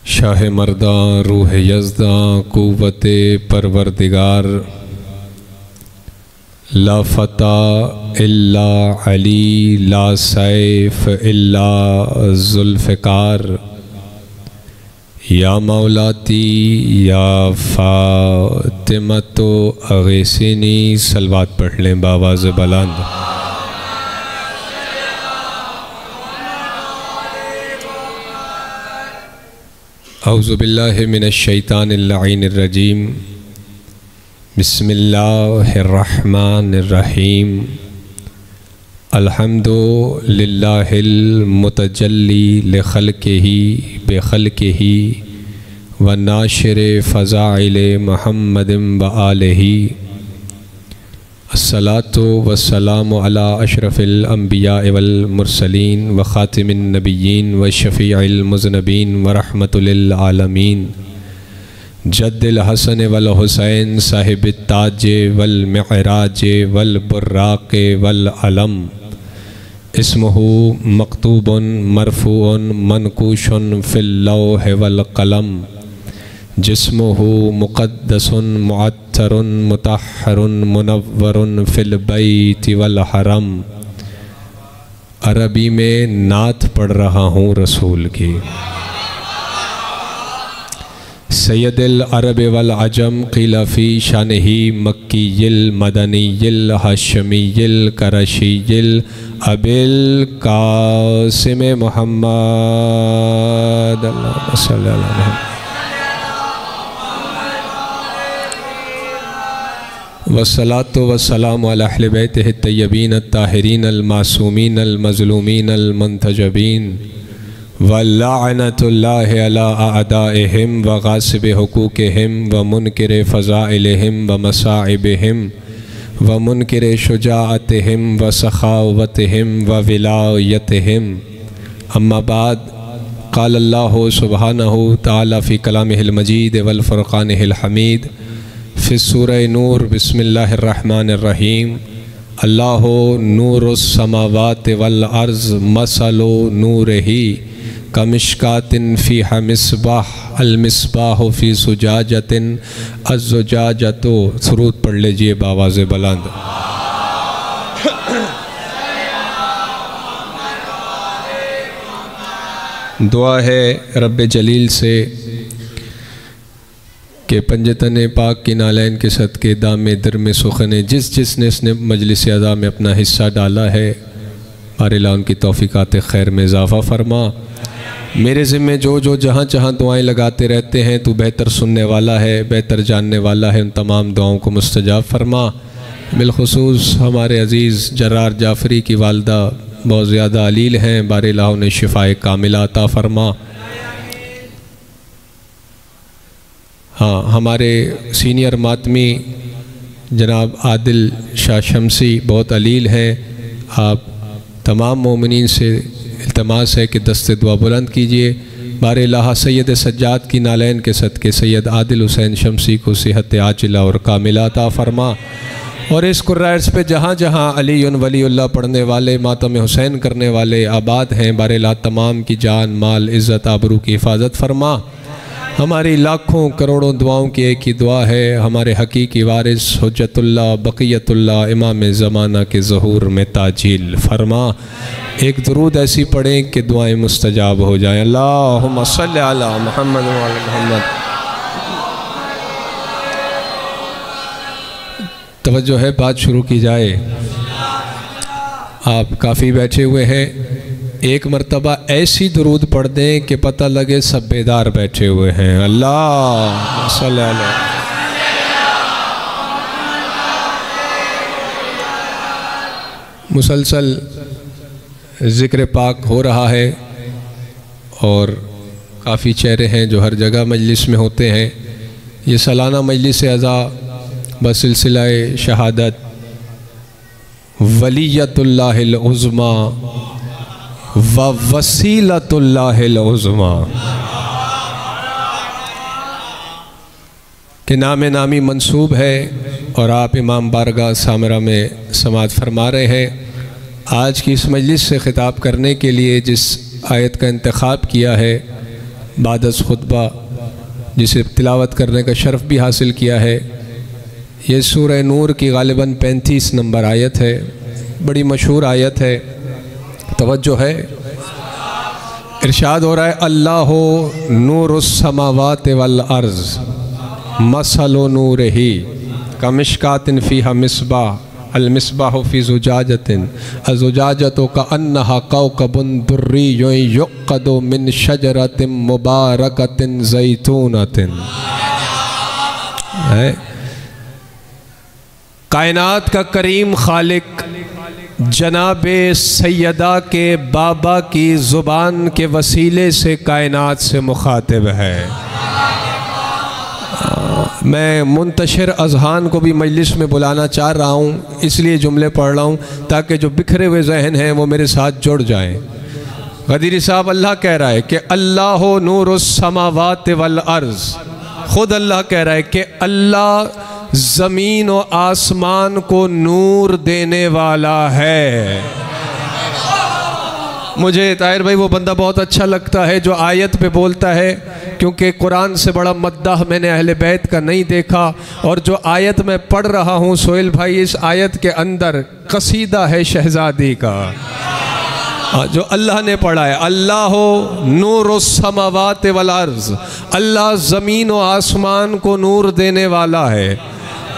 शाह मर्दा रूह यज़दा क़ुव्वत परवरदिगार ला फ़ता इल्ला अली ला सैफ इल्ला ज़ुल्फ़िकार या मौलाती या फ़ातिमतो अग़ीसिनी। सलवात पढ़ लें बावाज़ बुलंद। औज़ु बिल्लाहि मिनश शैतानिर लईनिर रजीम। बिस्मिल्लाहिर्रहमानिर रहीम। अल्हम्दुलिल्लाहिल मुतजल्ली लिखल्क़िही बिखल्क़िही व नाशिर फ़ज़ाइल मुहम्मदिन व आलिही। अस्सलातु वस्सलामु अला अशरफिल अंबिया वल मुरसलीन व ख़ातिमिन नबिय्यीन व शफ़ीइल मुज़नबीन व रहमतुल लिल आलमीन। जद्दिल हसन वल हुसैन साहिबित ताज वल मिअराज वल बुर्राक़ वल अलम। इस्मुहु मक्तूबुन मरफ़ूउन मनकूशुन फ़िल लौह वल क़लम। जिस्मुहु मुक़द्दसुन मुअत्तरुन मुतहहरुन मुनव्वरुन फ़िल बैति वल हरम। अरबी में नात पढ़ रहा हूँ रसूल की। सैयदुल अरब वल अजम क़ील फ़ी शानिही मक्कीयिल मदनीयिल हाशिमीयिल क़ुरैशियिल अबिल क़ासिम मुहम्मद। अल्लाहुम्मा सल्लि अला मुहम्मद वस्सलातु वस्सलामु अला अहलि बैतिहि तय्यबीन अत्ताहिरीन अल-मासूमीन अल-मज़लूमीन अल-मुंतजबीन वल्लअनतुल्लाहि अला अअदाइहिम व गासिबि हुकूकिहिम व मुनकिरि फ़ज़ाइलिहिम व मसाइबिहिम व मुनकिरि शुजाअतिहिम व सखावतिहिम व विलायतिहिम। अम्मा बाद क़ाल अल्लाहु सुब्हानहु तआला फ़ी कलामिहिल मजीद वल फ़ुरक़ानिहिल हमीद फ़ी सूरह नूर। बिस्मिल्लाहिर्रहमानिर्रहीम। अल्लाहु नूरुस समावाति वल अर्ज़ मसलु नूरिही कमिश्कातिन फ़ीहा मिस्बाह अल मिस्बाहु फ़ी ज़ुजाजतिन अज़्ज़ुजाजतु। सुरूद पढ़ लीजिए बावाज़ बुलंद। दुआ है रब्ब जलील से कि पंजतन पाक की नालैन के सदक़े दाम दर में सुखने जिसने इसने मजलिस अज़ा में अपना हिस्सा डाला है बारिला उनकी तौफ़ीक़ात खैर में इज़ाफ़ा फ़रमा। मेरे ज़िम्मे जो जहाँ जहाँ दुआएं लगाते रहते हैं तू बेहतर सुनने वाला है, बेहतर जानने वाला है। उन तमाम दुआओं को मुस्तजाब फ़रमा। बिलख़ुसूस हमारे अज़ीज़ जर्रार जाफ़री की वालदा बहुत ज़्यादा अलील हैं, बारिला उन्हें शिफ़ाए कामिला अता फ़रमा। हाँ, हमारे सीनियर मातमी जनाब आदिल शाह शमसी बहुत अलील हैं। आप तमाम मोमिनीन से इल्तमास है कि दस्ते दुआ बुलंद कीजिए। बारिला सैयद सज्जाद की नालैन के सदक़े सैयद आदिल हुसैन शमसी को सेहत आजिला और कामिला अता फ़रमा। और इस कुर्राइस पे जहाँ जहाँ अली वलीउल्लाह पढ़ने वाले मातम हुसैन करने वाले आबाद हैं, बारिला तमाम की जान माल इज़्ज़त आबरू की हिफाजत फ़रमा। हमारी लाखों करोड़ों दुआओं की एक ही दुआ है, हमारे हकीकी वारिस हुज्जतुल्लाह बक़ियतुल्लाह इमाम ज़माना के ज़हूर में ताजील फ़रमा। एक दुरूद ऐसी पढ़ें कि दुआएं मुस्तजाब हो जाएं। अल्लाहुम्मा सल्लि अला मुहम्मद व अला मुहम्मद। तवज्जो है, बात शुरू की जाए। आप काफ़ी बैठे हुए हैं, एक मर्तबा ऐसी दुरूद पढ़ दें कि पता लगे सब बेदार बैठे हुए हैं। अल्लाह सल्लि अला। मुसलसल ज़िक्र पाक हो रहा है और काफ़ी चेहरे हैं जो हर जगह मजलिस में होते हैं। ये सालाना मजलिस अज़ा बसिलसिलाए शहादत वलियतुल्लाहिल उज़्मा व वसीलतुल्लाहिल उज़्मा के नामी मंसूब है और आप इमाम बारगाह सामरा में समाअत फरमा रहे हैं। आज की इस मजलिस से ख़िताब करने के लिए जिस आयत का इंतखाब किया है बादस खुतबा जिसे तिलावत करने का शर्फ भी हासिल किया है। ये सूरह नूर की गालिबन 35 नंबर आयत है, बड़ी मशहूर आयत है। तवज्जो है, इरशाद हो रहा है अल्लाहु नूरुस समावाति वल अर्ज़ मसलु नूरिही कमिश्कातिन फ़ीहा मिस्बाह अल मिस्बाहु फ़ी ज़ुजाजतिन अज़ुजाजतु कअन्नहा कौकबुन दुर्रियुन युक़दु मिन शजरतिन मुबारकतिन ज़ैतूनतिन। कायनात का करीम खालिक जनाबे सैयदा के बाबा की ज़ुबान के वसीले से कायनात से मुखातिब है। मैं मुंतशिर अज़हान को भी मजलिस में बुलाना चाह रहा हूँ, इसलिए जुमले पढ़ रहा हूँ ताकि जो बिखरे हुए जहन हैं वो मेरे साथ जुड़ जाएं। गदीरी साहब अल्लाह कह रहा है कि अल्लाहु नूरुस समावाति वल अर्ज़, ख़ुद अल्लाह कह रहा है कि अल्लाह ज़मीन और आसमान को नूर देने वाला है। मुझे ताहिर भाई वो बंदा बहुत अच्छा लगता है जो आयत पे बोलता है, क्योंकि कुरान से बड़ा मद्दाह मैंने अहले बैत का नहीं देखा। और जो आयत मैं पढ़ रहा हूँ सोहेल भाई, इस आयत के अंदर कसीदा है शहज़ादी का जो अल्लाह ने पढ़ा है। अल्लाह नूरुस समावाति वल अर्ज़, अल्लाह ज़मीन और आसमान को नूर देने वाला है।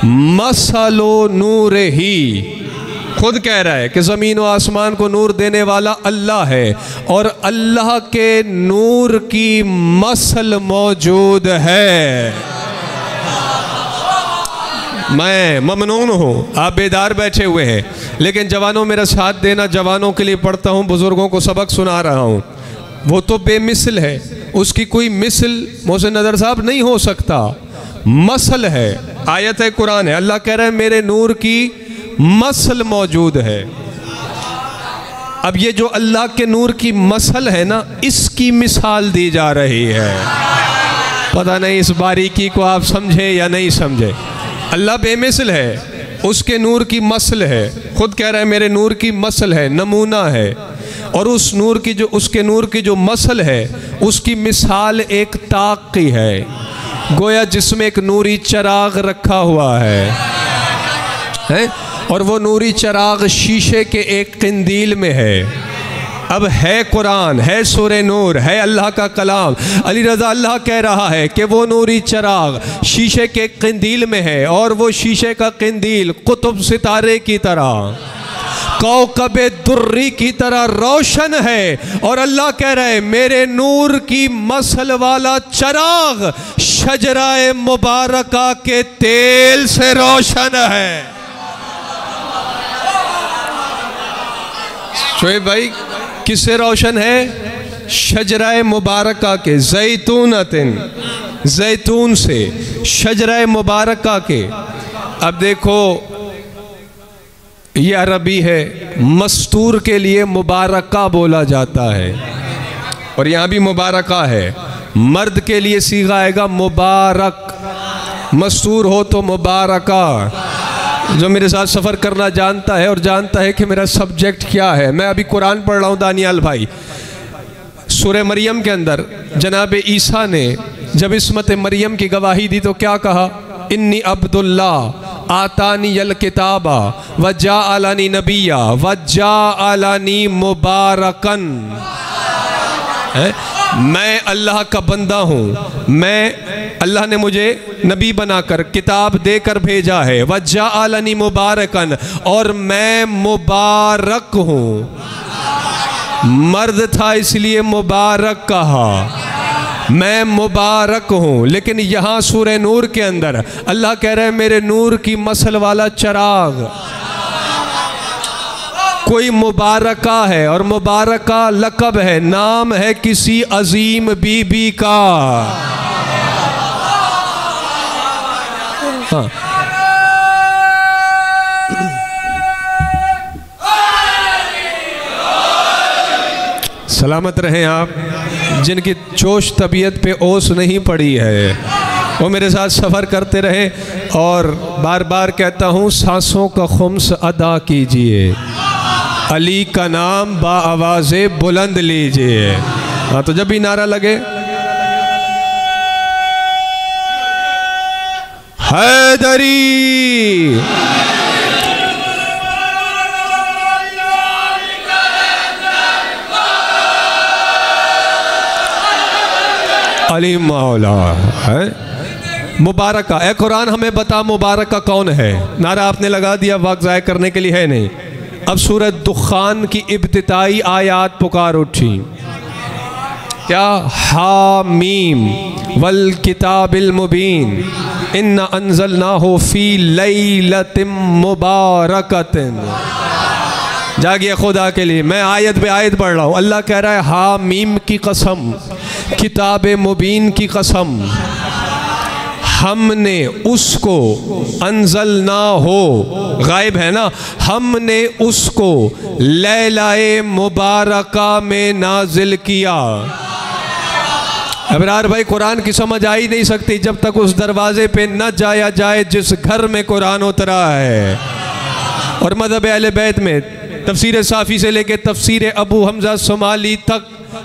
मसलो नूर ही, खुद कह रहा है कि ज़मीन व आसमान को नूर देने वाला अल्लाह है और अल्लाह के नूर की मसल मौजूद है। मैं ममनून हूँ, आप बेदार बैठे हुए हैं, लेकिन जवानों मेरा साथ देना, जवानों के लिए पढ़ता हूँ, बुज़ुर्गों को सबक सुना रहा हूँ। वो तो बेमिसल है, उसकी कोई मिसल मोहसिन नदर साहब नहीं हो सकता। मसल है, आयत है, कुरान है, अल्लाह कह रहा है मेरे नूर की मसल मौजूद है। अब ये जो अल्लाह के नूर की मसल है ना, इसकी मिसाल दी जा रही है। पता नहीं इस बारीकी को आप समझे या नहीं समझे। अल्लाह बेमिसल है, उसके नूर की मसल है, खुद कह रहा है मेरे नूर की मसल है, नमूना है। और उस नूर की जो, उसके नूर की जो मसल है, उसकी मिसाल एक ताक की है, गोया जिसमें एक नूरी चिराग रखा हुआ है? और वो नूरी चिराग शीशे के एक कंदील में है। अब है कुरान, है सूरह नूर, है अल्लाह का कलाम। अली रज़ा अल्लाह कह रहा है कि वो नूरी चिराग शीशे के कंदील में है और वो शीशे का कंदील कुतुब सितारे की तरह, कौकबे दुर्री की तरह रोशन है। और अल्लाह कह रहा है मेरे नूर की मसल वाला चिराग शजराए मुबारका के तेल से रोशन है। शोएब भाई किससे रोशन है? शजराए मुबारका के, जैतूनतिन, जैतून से, शजराए मुबारका के। अब देखो ये अरबी है, मस्तूर के लिए मुबारका बोला जाता है और यहाँ भी मुबारका है। मर्द के लिए सीगा आएगा मुबारक, मस्तूर हो तो मुबारका। जो मेरे साथ सफ़र करना जानता है और जानता है कि मेरा सब्जेक्ट क्या है, मैं अभी कुरान पढ़ रहा हूँ दानियाल भाई। सूरह मरियम के अंदर जनाब ईसा ने जब इस्मत मरियम की गवाही दी तो क्या कहा? इन्नी अब्दुल्लाह आतानी यल किताबा व जा आलानी नबिया व जा आलानी मुबारकन। मैं अल्लाह का बंदा हूँ, मैं अल्लाह ने मुझे नबी बनाकर किताब देकर भेजा है। वज्जा आलनी मुबारकन, और मैं मुबारक हूँ। मर्द था इसलिए मुबारक कहा, मैं मुबारक हूँ। लेकिन यहाँ सूरह नूर के अंदर अल्लाह कह रहे हैं मेरे नूर की मसल वाला चिराग कोई मुबारका है, और मुबारका लक़ब है, नाम है किसी अजीम बीबी का। हाँ, सलामत रहें आप। जिनकी जोश तबीयत पे ओस नहीं पड़ी है वो मेरे साथ सफ़र करते रहे। और बार बार कहता हूँ सांसों का खुम्स अदा कीजिए, अली का नाम बा आवाज़े बुलंद लीजिए। हाँ, तो जब भी नारा लगे हैदरी। अली मौला है मुबारक का। ए कुरान हमें बता मुबारक का कौन है? नारा आपने लगा दिया, वक्त ज़ाय करने के लिए है नहीं। अब सूरत दुखान की इब्तिदाई आयात पुकार उठी, क्या? हामीम वल किताबिल मुबीन इन्ना अंज़लनाहु फी लैलतिम मुबारकतिन। जागिए खुदा के लिए, मैं आयत पे आयत पढ़ रहा हूँ। अल्लाह कह रहा है हामीम की कसम, किताब मुबीन की कसम, हमने उसको अंज़लना हो, गायब है ना, हमने उसको लैलाए मुबारका में नाजिल किया। अबरार भाई, कुरान की समझ आ ही नहीं सकती जब तक उस दरवाजे पे न जाया जाए जिस घर में कुरान उतरा है। और मज़हब अहले बैत में तफसीर साफ़ी से लेके तफसीर अबू हमज़ा सोमाली तक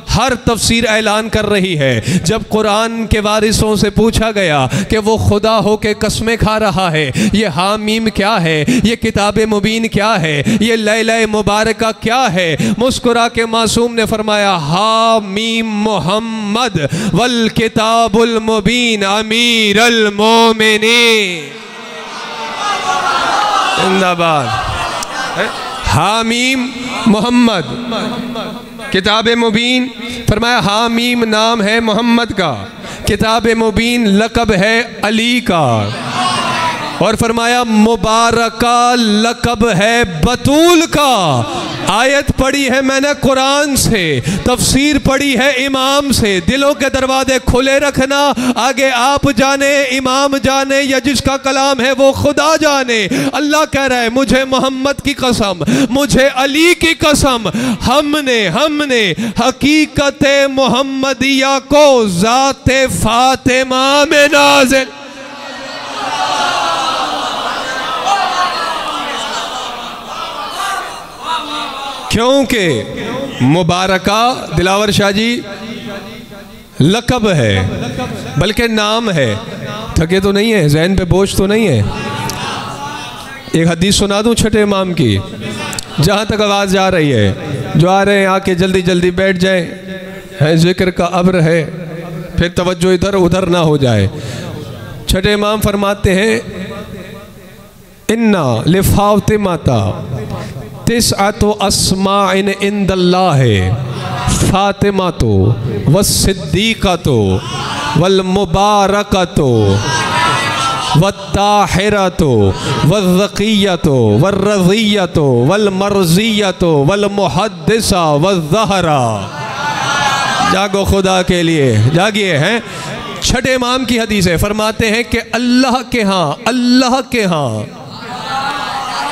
हर तफसीर ऐलान कर रही है। जब कुरान के वारिसों से पूछा गया कि वो खुदा हो के कस्में खा रहा है, ये हामीम क्या है, ये किताब मुबीन क्या है, ये लैला मुबारका क्या है, मुस्कुरा के मासूम ने फरमाया हामीम मोहम्मद वल किताबुल मुबीन अमीरुल मोमिनीन। जिंदाबाद। हामीम मोहम्मद, किताब मुबीन, फरमाया हामीम नाम है मोहम्मद का, किताब मुबीन लक़ब है अली का, और फरमाया मुबारका लक़ब है बतूल का। आयत पढ़ी है मैंने कुरान से, तफसीर पढ़ी है इमाम से। दिलों के दरवाजे खुले रखना, आगे आप जाने, इमाम जाने, या जिसका कलाम है वो खुदा जाने। अल्लाह कह रहा है मुझे मोहम्मद की कसम, मुझे अली की कसम, हमने हकीकत मोहम्मदिया को ज़ाते फातिमा में नाज़िल। क्योंकि मुबारका दिलावर शाह जी लक़ब है, बल्कि नाम है। थके तो नहीं है, ज़हन पे बोझ तो नहीं है। एक हदीस सुना दूं छठे इमाम की, जहाँ तक आवाज़ जा रही है, जो आ रहे हैं आके जल्दी जल्दी बैठ जाए, है जिक्र का अब्र है, फिर तवज्जो इधर उधर ना हो जाए। छठे इमाम फरमाते हैं इन्ना लिफातिमाता तिस्अतु अस्माइन इंदल्लाहि फातिमातु वस्सिद्दीक़तु वल मुबारकतु वत्ताहिरतु वज़्ज़किय्यतु वर्रज़िय्यतु वल मर्ज़िय्यतु वल मुहद्दिसा वज़्ज़हरा। जागो खुदा के लिए, जागिए। हैं छठे इमाम की हदीस है, फरमाते हैं कि अल्लाह के यहाँ,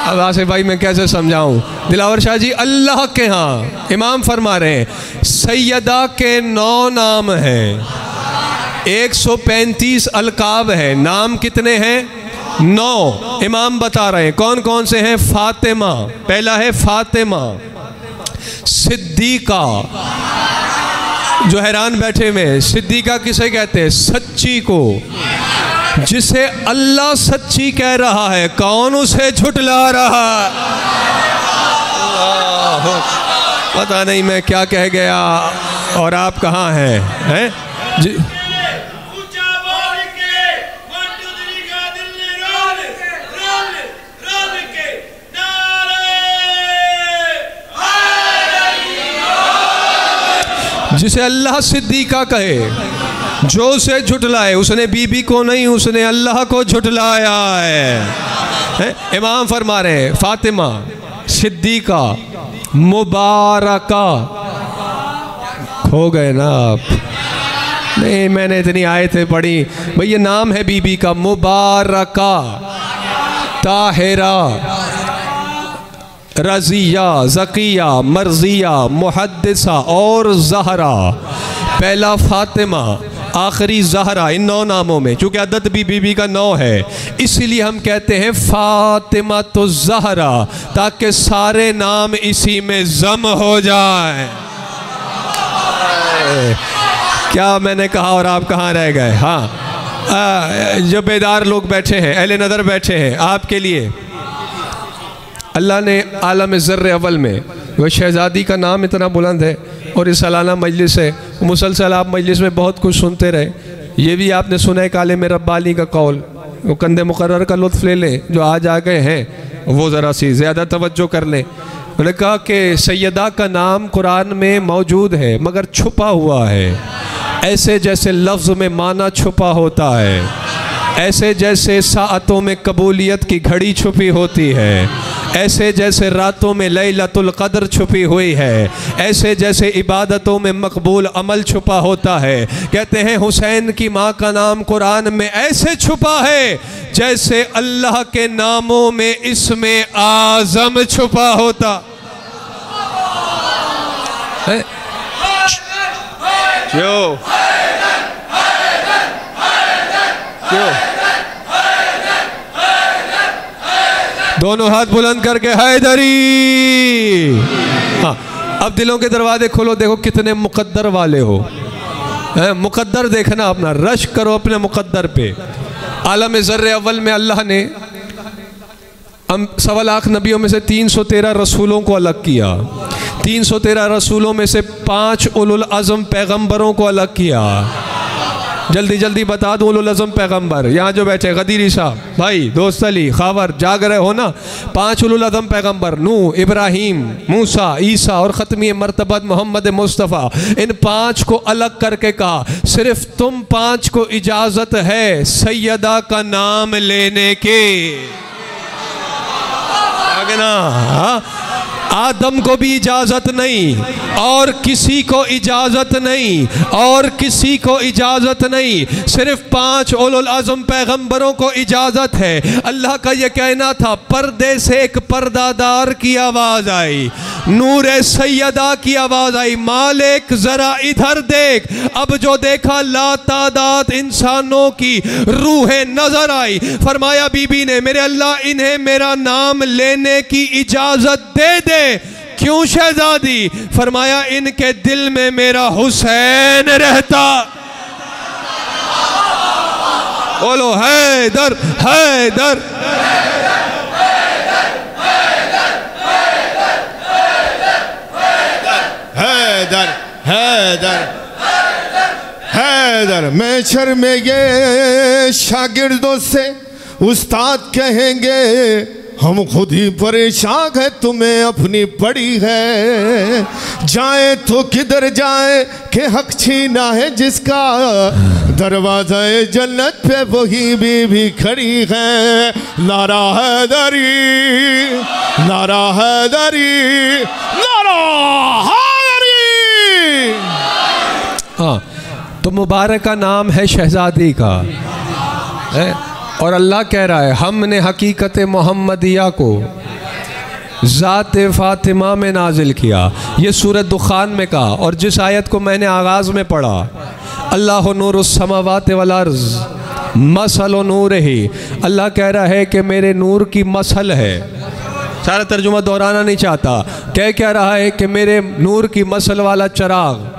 अब आसिफ भाई मैं कैसे समझाऊं, दिलावर शाह जी, अल्लाह के यहाँ इमाम फरमा रहे हैं सैयदा के 9 नाम हैं, 135 अलकाब है। नाम कितने हैं? 9। इमाम बता रहे हैं कौन कौन से हैं। फातिमा, पहला है फातिमा। सिद्दीका, जो हैरान बैठे में, सिद्दीका किसे कहते हैं? सच्ची को, जिसे अल्लाह सच्ची कह रहा है, कौन उसे झुटला रहा? पता नहीं मैं क्या कह गया और आप कहाँ हैं? जिसे अल्लाह सिद्दीका कहे, जो उसे झुटलाए, उसने बीबी को नहीं, उसने अल्लाह को झुटलाया है। इमाम फरमा रहे फातिमा, सिद्दीका, मुबारका। खो गए ना आप? नहीं, मैंने इतनी आयतें पढ़ी भाई, ये नाम है बीबी का, मुबारका, ताहिरा, रज़िया, ज़किया, मर्ज़िया, मुहद्दिसा और ज़हरा। पहला फातिमा, आखिरी ज़हरा। इन 9 नामों में चूँकि अदद भी बीबी का 9 है, इसलिए हम कहते हैं फातिमा तो ज़हरा, ताकि सारे नाम इसी में जम हो जाए। क्या मैंने कहा और आप कहाँ रह गए? हाँ, जो बेदार लोग बैठे हैं, अहले नदर बैठे हैं, आपके लिए अल्लाह ने आलम ज़र्र अव्वल में वह शहज़ादी का नाम इतना बुलंद है और इस सालाना मजलिस है, मुसलसल आप मजलिस में बहुत कुछ सुनते रहे। ये भी आपने सुना है काले में रब्बानी का कौल, वो कंधे मुकर्रर का लुत्फ़ ले लें, जो आज आ गए हैं वो ज़रा सी ज़्यादा तवज्जो कर लें। उन्होंने कहा कि सैयदा का नाम कुरान में मौजूद है मगर छुपा हुआ है, ऐसे जैसे लफ्ज़ में माना छुपा होता है, ऐसे जैसे साअतों में कबूलियत की घड़ी छुपी होती है, ऐसे जैसे रातों में लैलतुल क़द्र छुपी हुई है, ऐसे जैसे इबादतों में मकबूल अमल छुपा होता है। कहते हैं हुसैन की माँ का नाम कुरान में ऐसे छुपा है जैसे अल्लाह के नामों में इसमें आज़म छुपा होता है। क्यों क्यों दोनों हाथ बुलंद करके हैदरी। हाँ, अब दिलों के दरवाजे खोलो, देखो कितने मुकद्दर वाले हो। मुकद्दर देखना, अपना रश करो अपने मुकद्दर पे। आलम ज़र्र अव्वल में अल्लाह ने हम 1.25 लाख नबियों में से 313 रसूलों को अलग किया, 313 रसूलों में से 5 उलुल अज़म पैगम्बरों को अलग किया। जल्दी जल्दी बता दूँ उलुल अज़म पैगम्बर यहाँ जो बैठे, गदीरी साहब भाई, दोस्त अली, खावर, जाग रहे हो ना। 5 उलुल अज़म पैगम्बर नूह, इब्राहीम, मूसा, ईसा और ख़त्मी मर्तबत मोहम्मद मुस्तफ़ा, इन 5 को अलग करके कहा सिर्फ तुम 5 को इजाज़त है सैयदा का नाम लेने के। आगे ना, आदम को भी इजाज़त नहीं, और किसी को इजाज़त नहीं, और किसी को इजाज़त नहीं, सिर्फ 5 उलुल अज़म पैगम्बरों को इजाज़त है। अल्लाह का ये कहना था, पर्दे से एक पर्दादार की आवाज़ आई, नूरे सैयदा की आवाज़ आई, मालिक ज़रा इधर देख। अब जो देखा लातादाद इंसानों की रूहें नज़र आई। फरमाया बीबी ने, मेरे अल्लाह इन्हें मेरा नाम लेने की इजाज़त दे दे। क्यों शहजादी? फरमाया इनके दिल में मेरा हुसैन रहता। बोलो हैदर हैदर। हैदर हैदर हैदर। मैं शर्मेंगे शागिर्दों से उस्ताद कहेंगे, हम खुद ही परेशान है, तुम्हें अपनी पड़ी है। जाए तो किधर जाए कि हक छीना है जिसका, दरवाज़ा जन्नत पे वही बीवी खड़ी है। नारा हैदरी, नारा हैदरी, नारा हैदरी। हाँ, तो मुबारक का नाम है शहजादी का है, और अल्लाह कह रहा है हमने हकीकत मोहम्मदिया को ज़ात फ़ातिमा में नाजिल किया। ये सूरत दुखान में कहा, और जिस आयत को मैंने आगाज़ में पढ़ा, अल्लाह नूरुस समावाति वल अर्ज़ मसल नूर ही, अल्लाह कह रहा है कि मेरे नूर की मसल है। सारा तर्जुमा दोहराना नहीं चाहता, कह रहा है कि मेरे नूर की मसल वाला चराग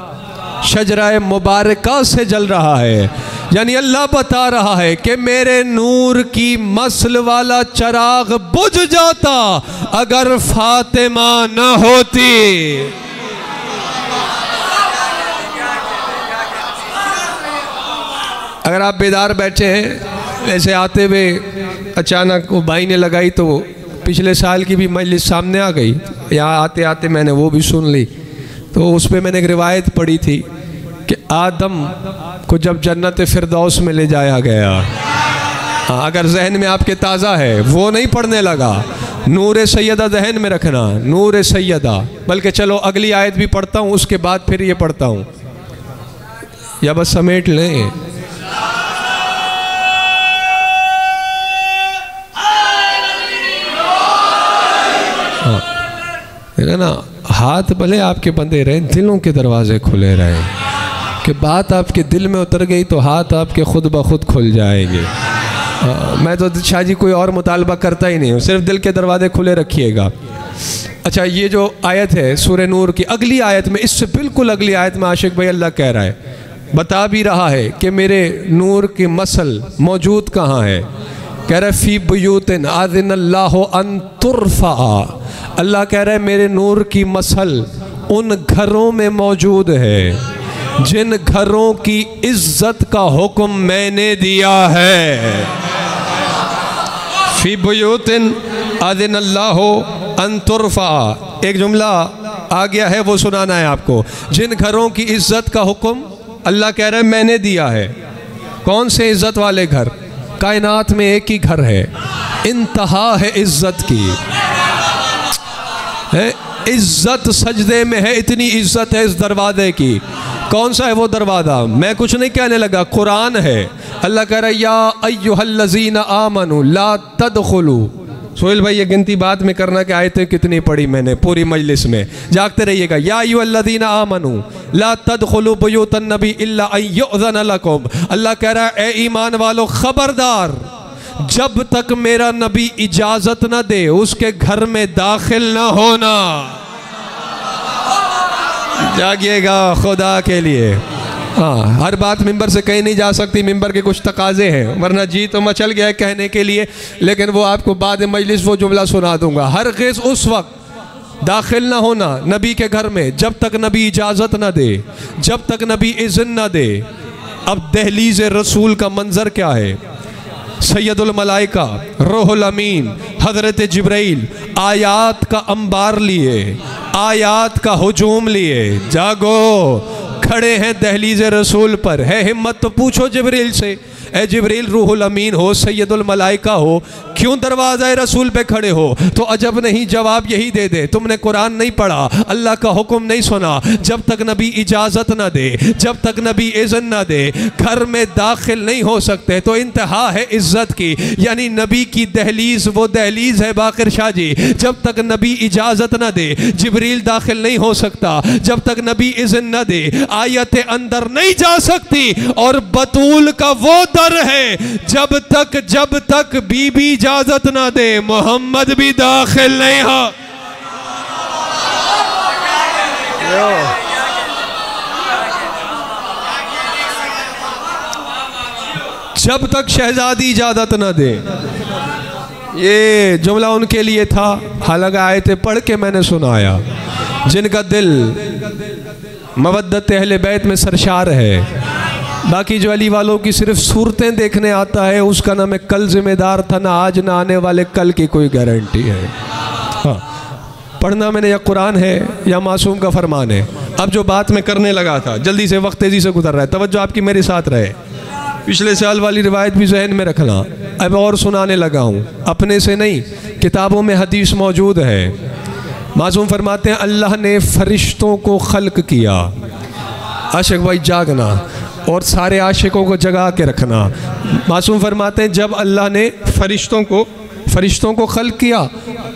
शजराए मुबारका से जल रहा है। यानी अल्लाह बता रहा है कि मेरे नूर की मसल वाला चराग बुझ जाता अगर फातिमा न होती। अगर आप बेदार बैठे हैं, ऐसे आते हुए अचानक वो भाई ने लगाई तो पिछले साल की भी मजलिस सामने आ गई, यहाँ आते आते मैंने वो भी सुन ली। तो उस पर मैंने एक रिवायत पढ़ी थी कि आदम को जब जन्नत फिरदौस में ले जाया गया, हाँ, अगर जहन में आपके ताज़ा है, वो नहीं पढ़ने लगा, नूर सैयदा जहन में रखना, नूर सैयदा। बल्कि चलो अगली आयत भी पढ़ता हूँ, उसके बाद फिर ये पढ़ता हूँ, या बस समेट लें। हाँ, देखा ना, हाथ भले आपके बंधे रहे, दिलों के दरवाजे खुले रहे, कि बात आपके दिल में उतर गई तो हाथ आपके खुद ब खुद खुल जाएंगे। मैं तो शाह जी कोई और मुतालबा करता ही नहीं हूँ, सिर्फ दिल के दरवाजे खुले रखिएगा। अच्छा, ये जो आयत है सूरह नूर की, अगली आयत में, इससे बिल्कुल अगली आयत में आशिक भाई अल्लाह कह रहा है बता भी रहा है कि मेरे नूर की मसल मौजूद कहाँ है। कह रहा है फ़ी बुयूतिन आज़िनल्लाहु अन तुरफ़ा, अल्लाह कह रहा है मेरे नूर की मसल उन घरों में मौजूद है जिन घरों की इज्जत का हुक्म मैंने दिया है। फ़ी बुयूतिन आज़िनल्लाहु अन तुरफ़ा, एक जुमला आ गया है वो सुनाना है आपको। जिन घरों की इज्जत का हुक्म अल्लाह कह रहा है मैंने दिया है। कौन से इज्जत वाले घर? कायनात में एक ही घर है, इंतहा है इज्जत की, है इज्जत सजदे में है, इतनी इज्जत है इस दरवाजे की। कौन सा है वो दरवाज़ा? मैं कुछ नहीं कहने लगा, कुरान है। अल्लाह कह रहा है या अय्युहल्लज़ीना आमनू ला तदखुलू। सोहेल भाई ये गिनती बाद में करना कि आयतें कितनी पढ़ी मैंने पूरी मजलिस में, जागते रहिएगा। या अय्युहल्लज़ीना आमनू ला तदखुलू बुयूतन नबी इल्ला अन युअज़न लकुम। अल्लाह कह रहा है ए ईमान वालों खबरदार, जब तक मेरा नबी इजाज़त न दे उसके घर में दाखिल न होना। जागिएगा खुदा के लिए। हाँ, हर बात मिंबर से कहीं नहीं जा सकती, मिंबर के कुछ तकाजे हैं, वरना जी तो मचल गया है कहने के लिए, लेकिन वो आपको बाद मजलिस वो जुमला सुना दूंगा। हर ग़ैज़ उस वक्त दाखिल ना होना नबी के घर में जब तक नबी इजाज़त ना दे, जब तक नबी इज़्न ना दे। अब दहलीज़ रसूल का मंज़र क्या है? सैयदुल मलाइका रूहुल अमीन हज़रत जिब्राइल आयात का अंबार लिए, आयात का हुजूम लिए, जागो खड़े हैं दहलीज़ रसूल पर। है हिम्मत तो पूछो जिब्रील से, ए जिब्रील रूहुल अमीन हो, सैयदुल मलाइका हो, क्यों दरवाज़ा रसूल पे खड़े हो? तो अजब नहीं, जवाब यही दे दे तुमने कुरान नहीं पढ़ा, अल्लाह का हुक्म नहीं सुना। जब तक नबी इजाज़त ना दे, जब तक नबी इज़्न ना दे, घर में दाखिल नहीं हो सकते। तो इंतहा है इज़्ज़त की, यानी नबी की दहलीज़ वो दहलीज़ है बाक़िर शाह जी, जब तक नबी इजाज़त ना दे जिब्रील दाखिल नहीं हो सकता, जब तक नबी इज़्न ना दे आयतें अंदर नहीं जा सकती। और बतूल का वो दर है जब तक बीबी इजाजत ना दे मोहम्मद भी दाखिल नहीं हो। जब तक शहजादी इजाजत ना दे। ये जुमला उनके लिए था, हालांकि आयतें पढ़ के मैंने सुनाया, जिनका दिल मवद्दत अहले बैत में सरशार है। बाकी जो अली वालों की सिर्फ सूरतें देखने आता है उसका ना मैं कल जिम्मेदार था, ना आज ना आने वाले कल की कोई गारंटी है। हाँ, पढ़ना मैंने या कुरान है या मासूम का फरमान है। अब जो बात मैं करने लगा था, जल्दी से वक्त तेज़ी से गुजर रहा है, तवज्जो आपकी मेरे साथ रहे। पिछले साल वाली रिवायत भी जहन में रखना। अब और सुनाने लगा हूँ, अपने से नहीं, किताबों में हदीस मौजूद है। मासूम फरमाते हैं अल्लाह ने फरिश्तों को खल्क किया। आशिक भाई जागना और सारे आशिकों को जगा के रखना। मासूम फरमाते हैं जब अल्लाह ने फरिश्तों को खल्क किया,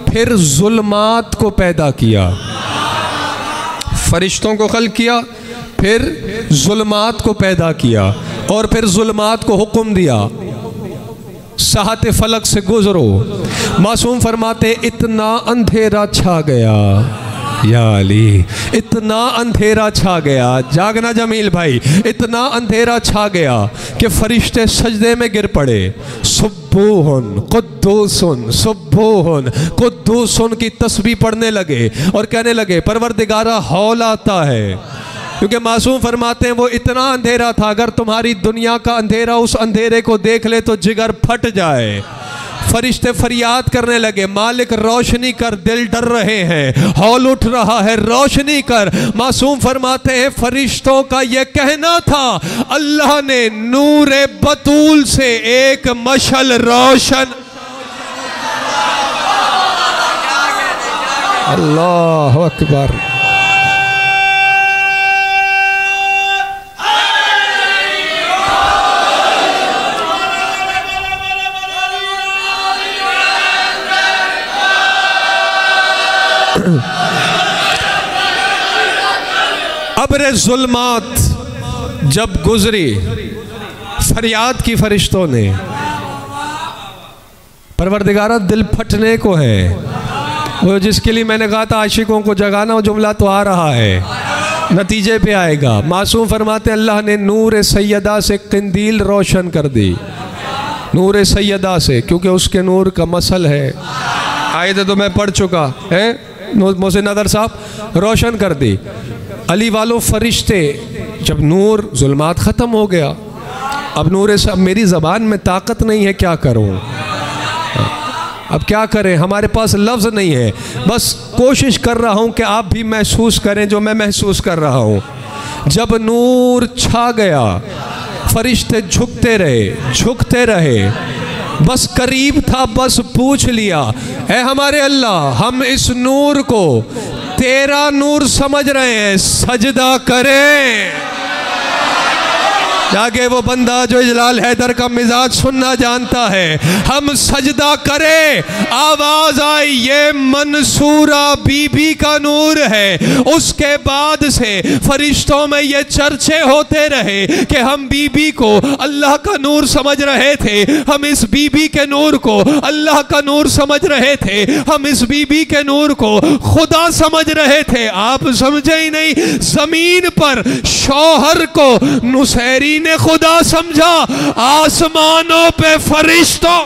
फिर जुल्मात को पैदा किया। फरिश्तों को खल्क किया, फिर जुल्मात को पैदा किया, और फिर जुल्मात को हुक्म दिया साहत फलक से गुजरो। मासूम फरमाते इतना अंधेरा छा गया, या अली इतना अंधेरा छा गया, जागना जमील भाई, इतना अंधेरा छा गया कि फरिश्ते सजदे में गिर पड़े। सुब्बूहुन कुद्दूसुन सुब्बूहुन कुद्दूसुन की तस्बीह पढ़ने लगे और कहने लगे परवरदिगारा हौल आता है। क्योंकि मासूम फरमाते हैं वो इतना अंधेरा था, अगर तुम्हारी दुनिया का अंधेरा उस अंधेरे को देख ले तो जिगर फट जाए। फरिश्ते फरियाद करने लगे मालिक रोशनी कर, दिल डर रहे हैं, हौल उठ रहा है, रोशनी कर। मासूम फरमाते हैं फरिश्तों का यह कहना था अल्लाह ने नूरे बतूल से एक मशल रोशन। अल्लाह अकबर। अब्र जुल्मात जब गुजरी, फरियाद की फरिश्तों ने, परवरदिगारा दिल फटने को है। वो जिसके लिए मैंने कहा था आशिकों को जगाना, वो जुमला तो आ रहा है। नतीजे पे आएगा। मासूम फरमाते अल्लाह ने नूर सैयदा से कंदील रोशन कर दी, नूर सैयदा से, क्योंकि उसके नूर का मसल है। आयत तो मैं पढ़ चुका है, मोहसिन नदर साहब, रोशन कर दी। अली वालों फरिश्ते, जब नूर जुल्मात ख़त्म हो गया, अब नूर से, अब मेरी ज़बान में ताकत नहीं है, क्या करूं, अब क्या करें, हमारे पास लफ्ज़ नहीं है। बस कोशिश कर रहा हूं कि आप भी महसूस करें जो मैं महसूस कर रहा हूं। जब नूर छा गया, फरिश्ते झुकते रहे, बस करीब था, बस पूछ लिया, ऐ हमारे अल्लाह, हम इस नूर को तेरा नूर समझ रहे हैं, सजदा करें। जाके वो बंदा जो इजलाल हैदर का मिजाज सुनना जानता है, हम सजदा करें। आवाज आई, ये मंसूरा बीबी का नूर है। उसके बाद से फरिश्तों में ये चर्चे होते रहे कि हम बीबी को अल्लाह का नूर समझ रहे थे, हम इस बीबी के नूर को अल्लाह का नूर समझ रहे थे, हम इस बीबी के नूर को खुदा समझ रहे थे। आप समझे ही नहीं, जमीन पर शौहर को नुसैरी ने खुदा समझा, आसमानों पे फरिश्तों।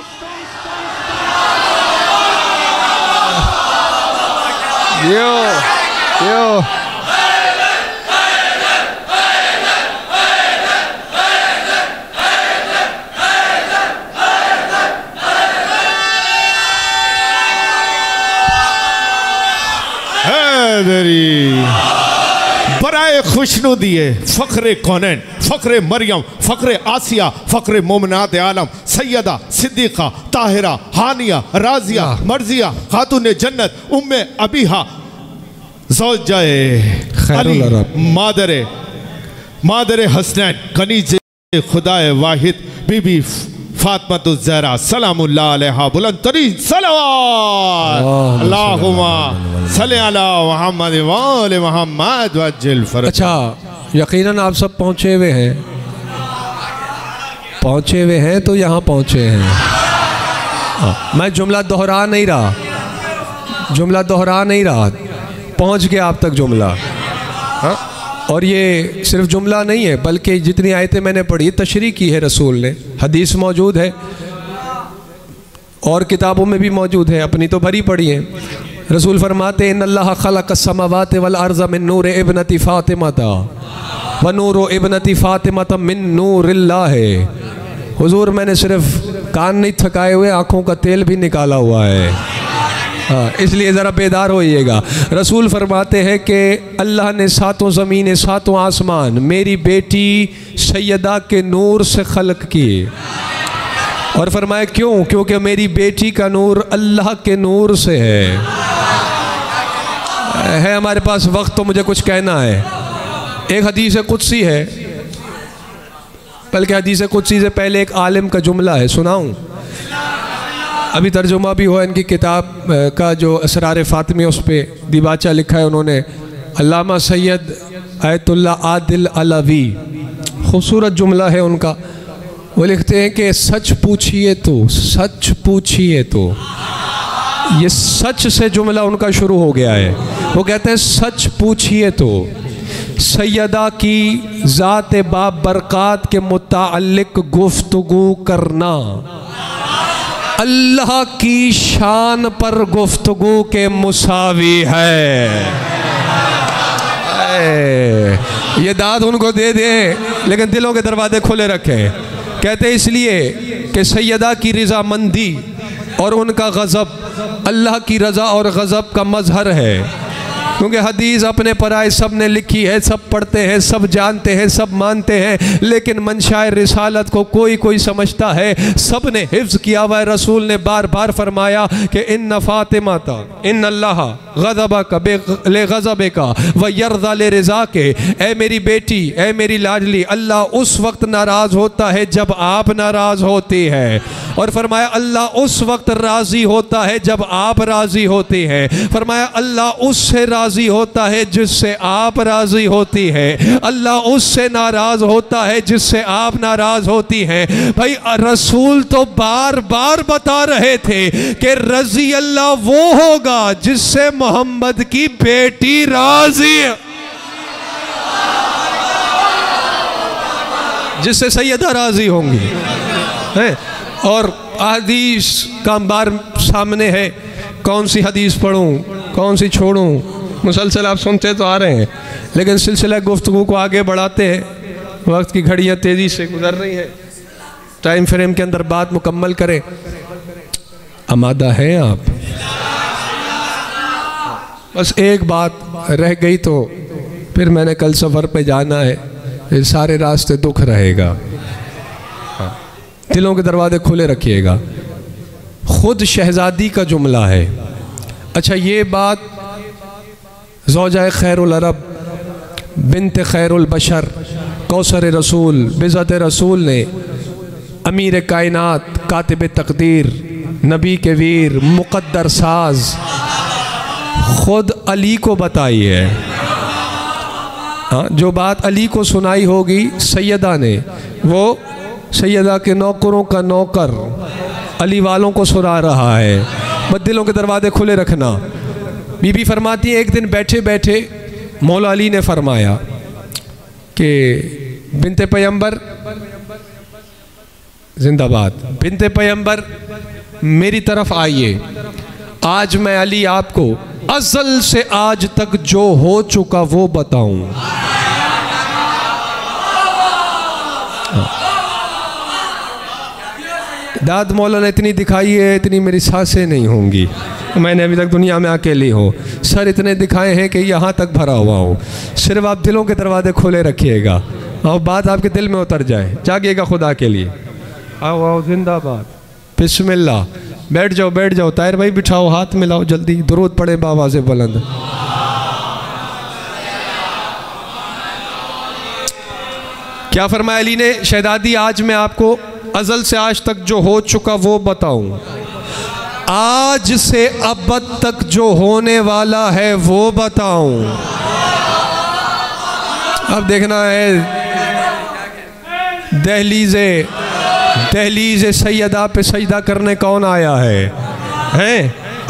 यो बराए खुशनु दिए फ़ख्रे कौनैन, फ़ख्रे मरियम, फ़ख्रे आसिया, फ़ख्रे मोमिनात आलम, सैयदा सिद्दीक़ा ताहिरा हानिया राजिया मर्जिया खातून जन्नत उम्मे अबीहा ज़ौजाए अली मादरे हसनैन कनीज़े खुदाए वाहिद बीबी फातिमा ज़हरा सलामुल्लाह अलैहा बुलंद तरीन सलवात अल्लाहुम्मा सल्ली अला मुहम्मद व आले मुहम्मद वज्जिल फरज। अच्छा, यकीनन आप सब पहुँचे हुए हैं तो यहाँ पहुँचे हैं। मैं जुमला दोहरा नहीं रहा, पहुँच गया आप तक जुमला। और ये सिर्फ जुमला नहीं है, बल्कि जितनी आयतें मैंने पढ़ी तशरीह की है रसूल ने, हदीस मौजूद है और किताबों में भी मौजूद है, अपनी तो भरी पढ़ी है। रसूल फरमाते हैं इन्नल्लाह खलक़स समावाति वल अर्ज़ मिन नूर इब्नति फ़ातिमता व नूर इब्नति फ़ातिमता मिन नूरिल्लाह। हुजूर मैंने सिर्फ कान नहीं थकाए हुए, आँखों का तेल भी निकाला हुआ है। हाँ, इसलिए ज़रा बेदार होइएगा। रसूल फरमाते हैं कि अल्लाह ने सातों ज़मीनें सातों आसमान मेरी बेटी सैयदा के नूर से खलक किए। और फरमाया क्यों? क्योंकि मेरी बेटी का नूर अल्लाह के नूर से है। हमारे पास वक्त, तो मुझे कुछ कहना है। एक हदीस कुदसी है, बल्कि हदीस कुदसी से पहले एक आलिम का जुमला है, सुनाऊं? अभी तर्जुमा भी हुआ इनकी किताब का, जो असरार फ़ातिमी, उस पर दिबाचा लिखा है उन्होंने, अल्लामा सैयद आयतुल्लाह आदिल अलवी। खूबसूरत जुमला है उनका। वो लिखते हैं कि सच पूछिए तो, ये सच से जुमला उनका शुरू हो गया है। वो कहते हैं सच पूछिए तो सैयदा की ज़ात बाब बरक़ात के मुताल्लिक गुफ्तगू करना अल्लाह की शान पर गुफ्तगू के मुसावी है। ये दाद उनको दे दें, लेकिन दिलों के दरवाजे खुले रखें। कहते इसलिए कि सैयदा की रज़ामंदी और उनका गज़ब अल्लाह की रज़ा और गज़ब का मज़हर है। क्योंकि हदीस अपने पराए सब ने लिखी है, सब पढ़ते हैं, सब जानते हैं, सब मानते हैं, लेकिन मंशाए रिसालत को कोई समझता है। सब ने हिफ्ज़ किया हुआ है। रसूल ने बार बार फरमाया कि इन्ना फ़ातिमाता इन अल्लाह गज़बा का ले गज़बे का व यर्ज़ा ले रिज़ा के। ए मेरी बेटी, ए मेरी लाडली, अल्लाह उस वक्त नाराज़ होता है जब आप नाराज़ होती है, और फरमाया अल्लाह उस वक्त राज़ी होता है जब आप राज़ी होती हैं। फरमाया अल्लाह उससे राज़ी होता है जिससे आप राज़ी होती है, अल्लाह उससे नाराज़ होता है जिससे आप नाराज़ होती हैं। भाई रसूल तो बार बार बता रहे थे कि रज़ी अल्लाह वो होगा जिससे मोहम्मद की बेटी राज़ी है। जिससे सैयदा राज़ी होंगी है। और हदीस का अंबार सामने है, कौन सी हदीस पढ़ूं, कौन सी छोड़ूं, मुसलसल आप सुनते तो आ रहे हैं, लेकिन सिलसिला गुफ्तगू को आगे बढ़ाते हैं। वक्त की घड़ियाँ तेज़ी से गुजर रही हैं, टाइम फ्रेम के अंदर बात मुकम्मल करें। आमादा हैं आप? बस एक बात रह गई तो फिर मैंने कल सफ़र पे जाना है, ये सारे रास्ते दुख रहेगा। दिलों के दरवाजे खुले रखिएगा। खुद शहज़ादी का जुमला है। अच्छा, ये बात ज़ौजाए खैरुल अरब बिन्त खैरुल बशर कौसर रसूल बिज़त रसूल ने अमीर कायनात कातिब तकदीर नबी के वीर मुक़द्दर साज खुद अली को बताई है। हाँ, जो बात अली को सुनाई होगी सैयदा ने, वो सैयदा के नौकरों का नौकर अली वालों को सुना रहा है। बस दिलों के दरवाजे खुले रखना। बीबी फरमाती है, एक दिन बैठे बैठे मौला अली ने फरमाया कि बिन्ते पैगंबर जिंदाबाद, बिन्ते पैगंबर मेरी तरफ आइए, आज मैं अली आपको अज़ल से आज तक जो हो चुका वो बताऊं। दाद मौला ने इतनी दिखाई है, इतनी मेरी सांसें नहीं होंगी, मैंने अभी तक दुनिया में अकेली हो। सर इतने दिखाए हैं कि यहाँ तक भरा हुआ हो। सिर्फ आप दिलों के दरवाजे खोले रखिएगा और बात आपके दिल में उतर जाए। जागिएगा खुदा के लिए। आओ आओ, जिंदाबाद, बिस्मिल्लाह। बैठ जाओ बैठ जाओ। ताहिर भाई बिठाओ, हाथ मिलाओ, जल्दी दुरूद पढ़े बाबा से बुलंद। क्या फरमाया अली ने? शहजादी आज मैं आपको अज़ल से आज तक जो हो चुका वो बताऊं, आज से अबद तक जो होने वाला है वो बताऊं। अब देखना है दहलीज़े सैयदा पे सजदा करने कौन आया है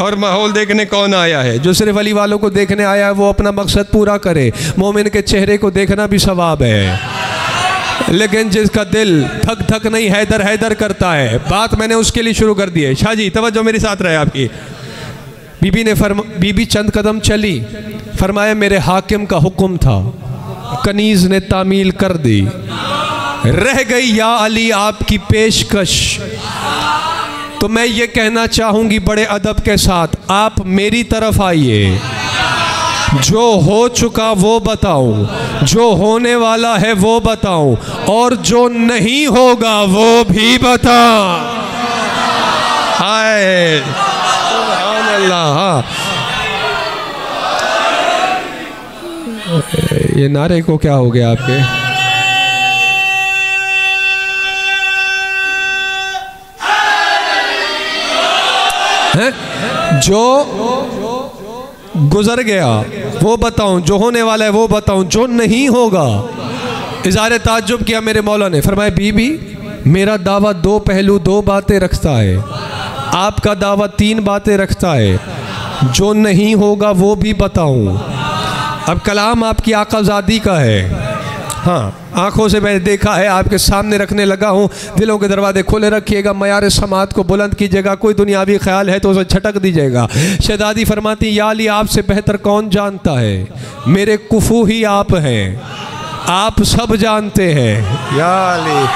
और माहौल देखने कौन आया है। जो सिर्फ अली वालों को देखने आया है वो अपना मकसद पूरा करे। मोमिन के चेहरे को देखना भी सवाब है, लेकिन जिसका दिल थक थक नहीं हैदर हैदर करता है, बात मैंने उसके लिए शुरू कर दी है। शाह जी तवज्जो मेरे साथ रहे आपकी। बीबी चंद कदम चली, फरमाया मेरे हाकिम का हुक्म था, कनीज़ ने तामील कर दी, रह गई या अली आपकी पेशकश। तो मैं ये कहना चाहूँगी बड़े अदब के साथ, आप मेरी तरफ आइए, जो हो चुका वो बताऊं, जो होने वाला है वो बताऊं, और जो नहीं होगा वो भी बताऊं। हाय सुभान अल्लाह। ये नारे को क्या हो गया आपके? हैं? जो गुजर गया वो बताऊं, जो होने वाला है वो बताऊं, जो नहीं होगा। इज़हार ताज्जुब किया मेरे मौला ने, फरमाया बीबी मेरा दावा दो पहलू, दो बातें रखता है, आपका दावा तीन बातें रखता है, जो नहीं होगा वो भी बताऊं। अब कलाम आपकी आकाज़ादी का है। हाँ, आँखों से मैंने देखा है, आपके सामने रखने लगा हूँ। दिलों के दरवाजे खोले रखिएगा, मयार समात को बुलंद कीजिएगा। कोई दुनियावी ख्याल है तो उसे छटक दीजिएगा। शहजादी फरमाती या अली आपसे बेहतर कौन जानता है, मेरे कुफू ही आप हैं, आप सब जानते हैं। या अली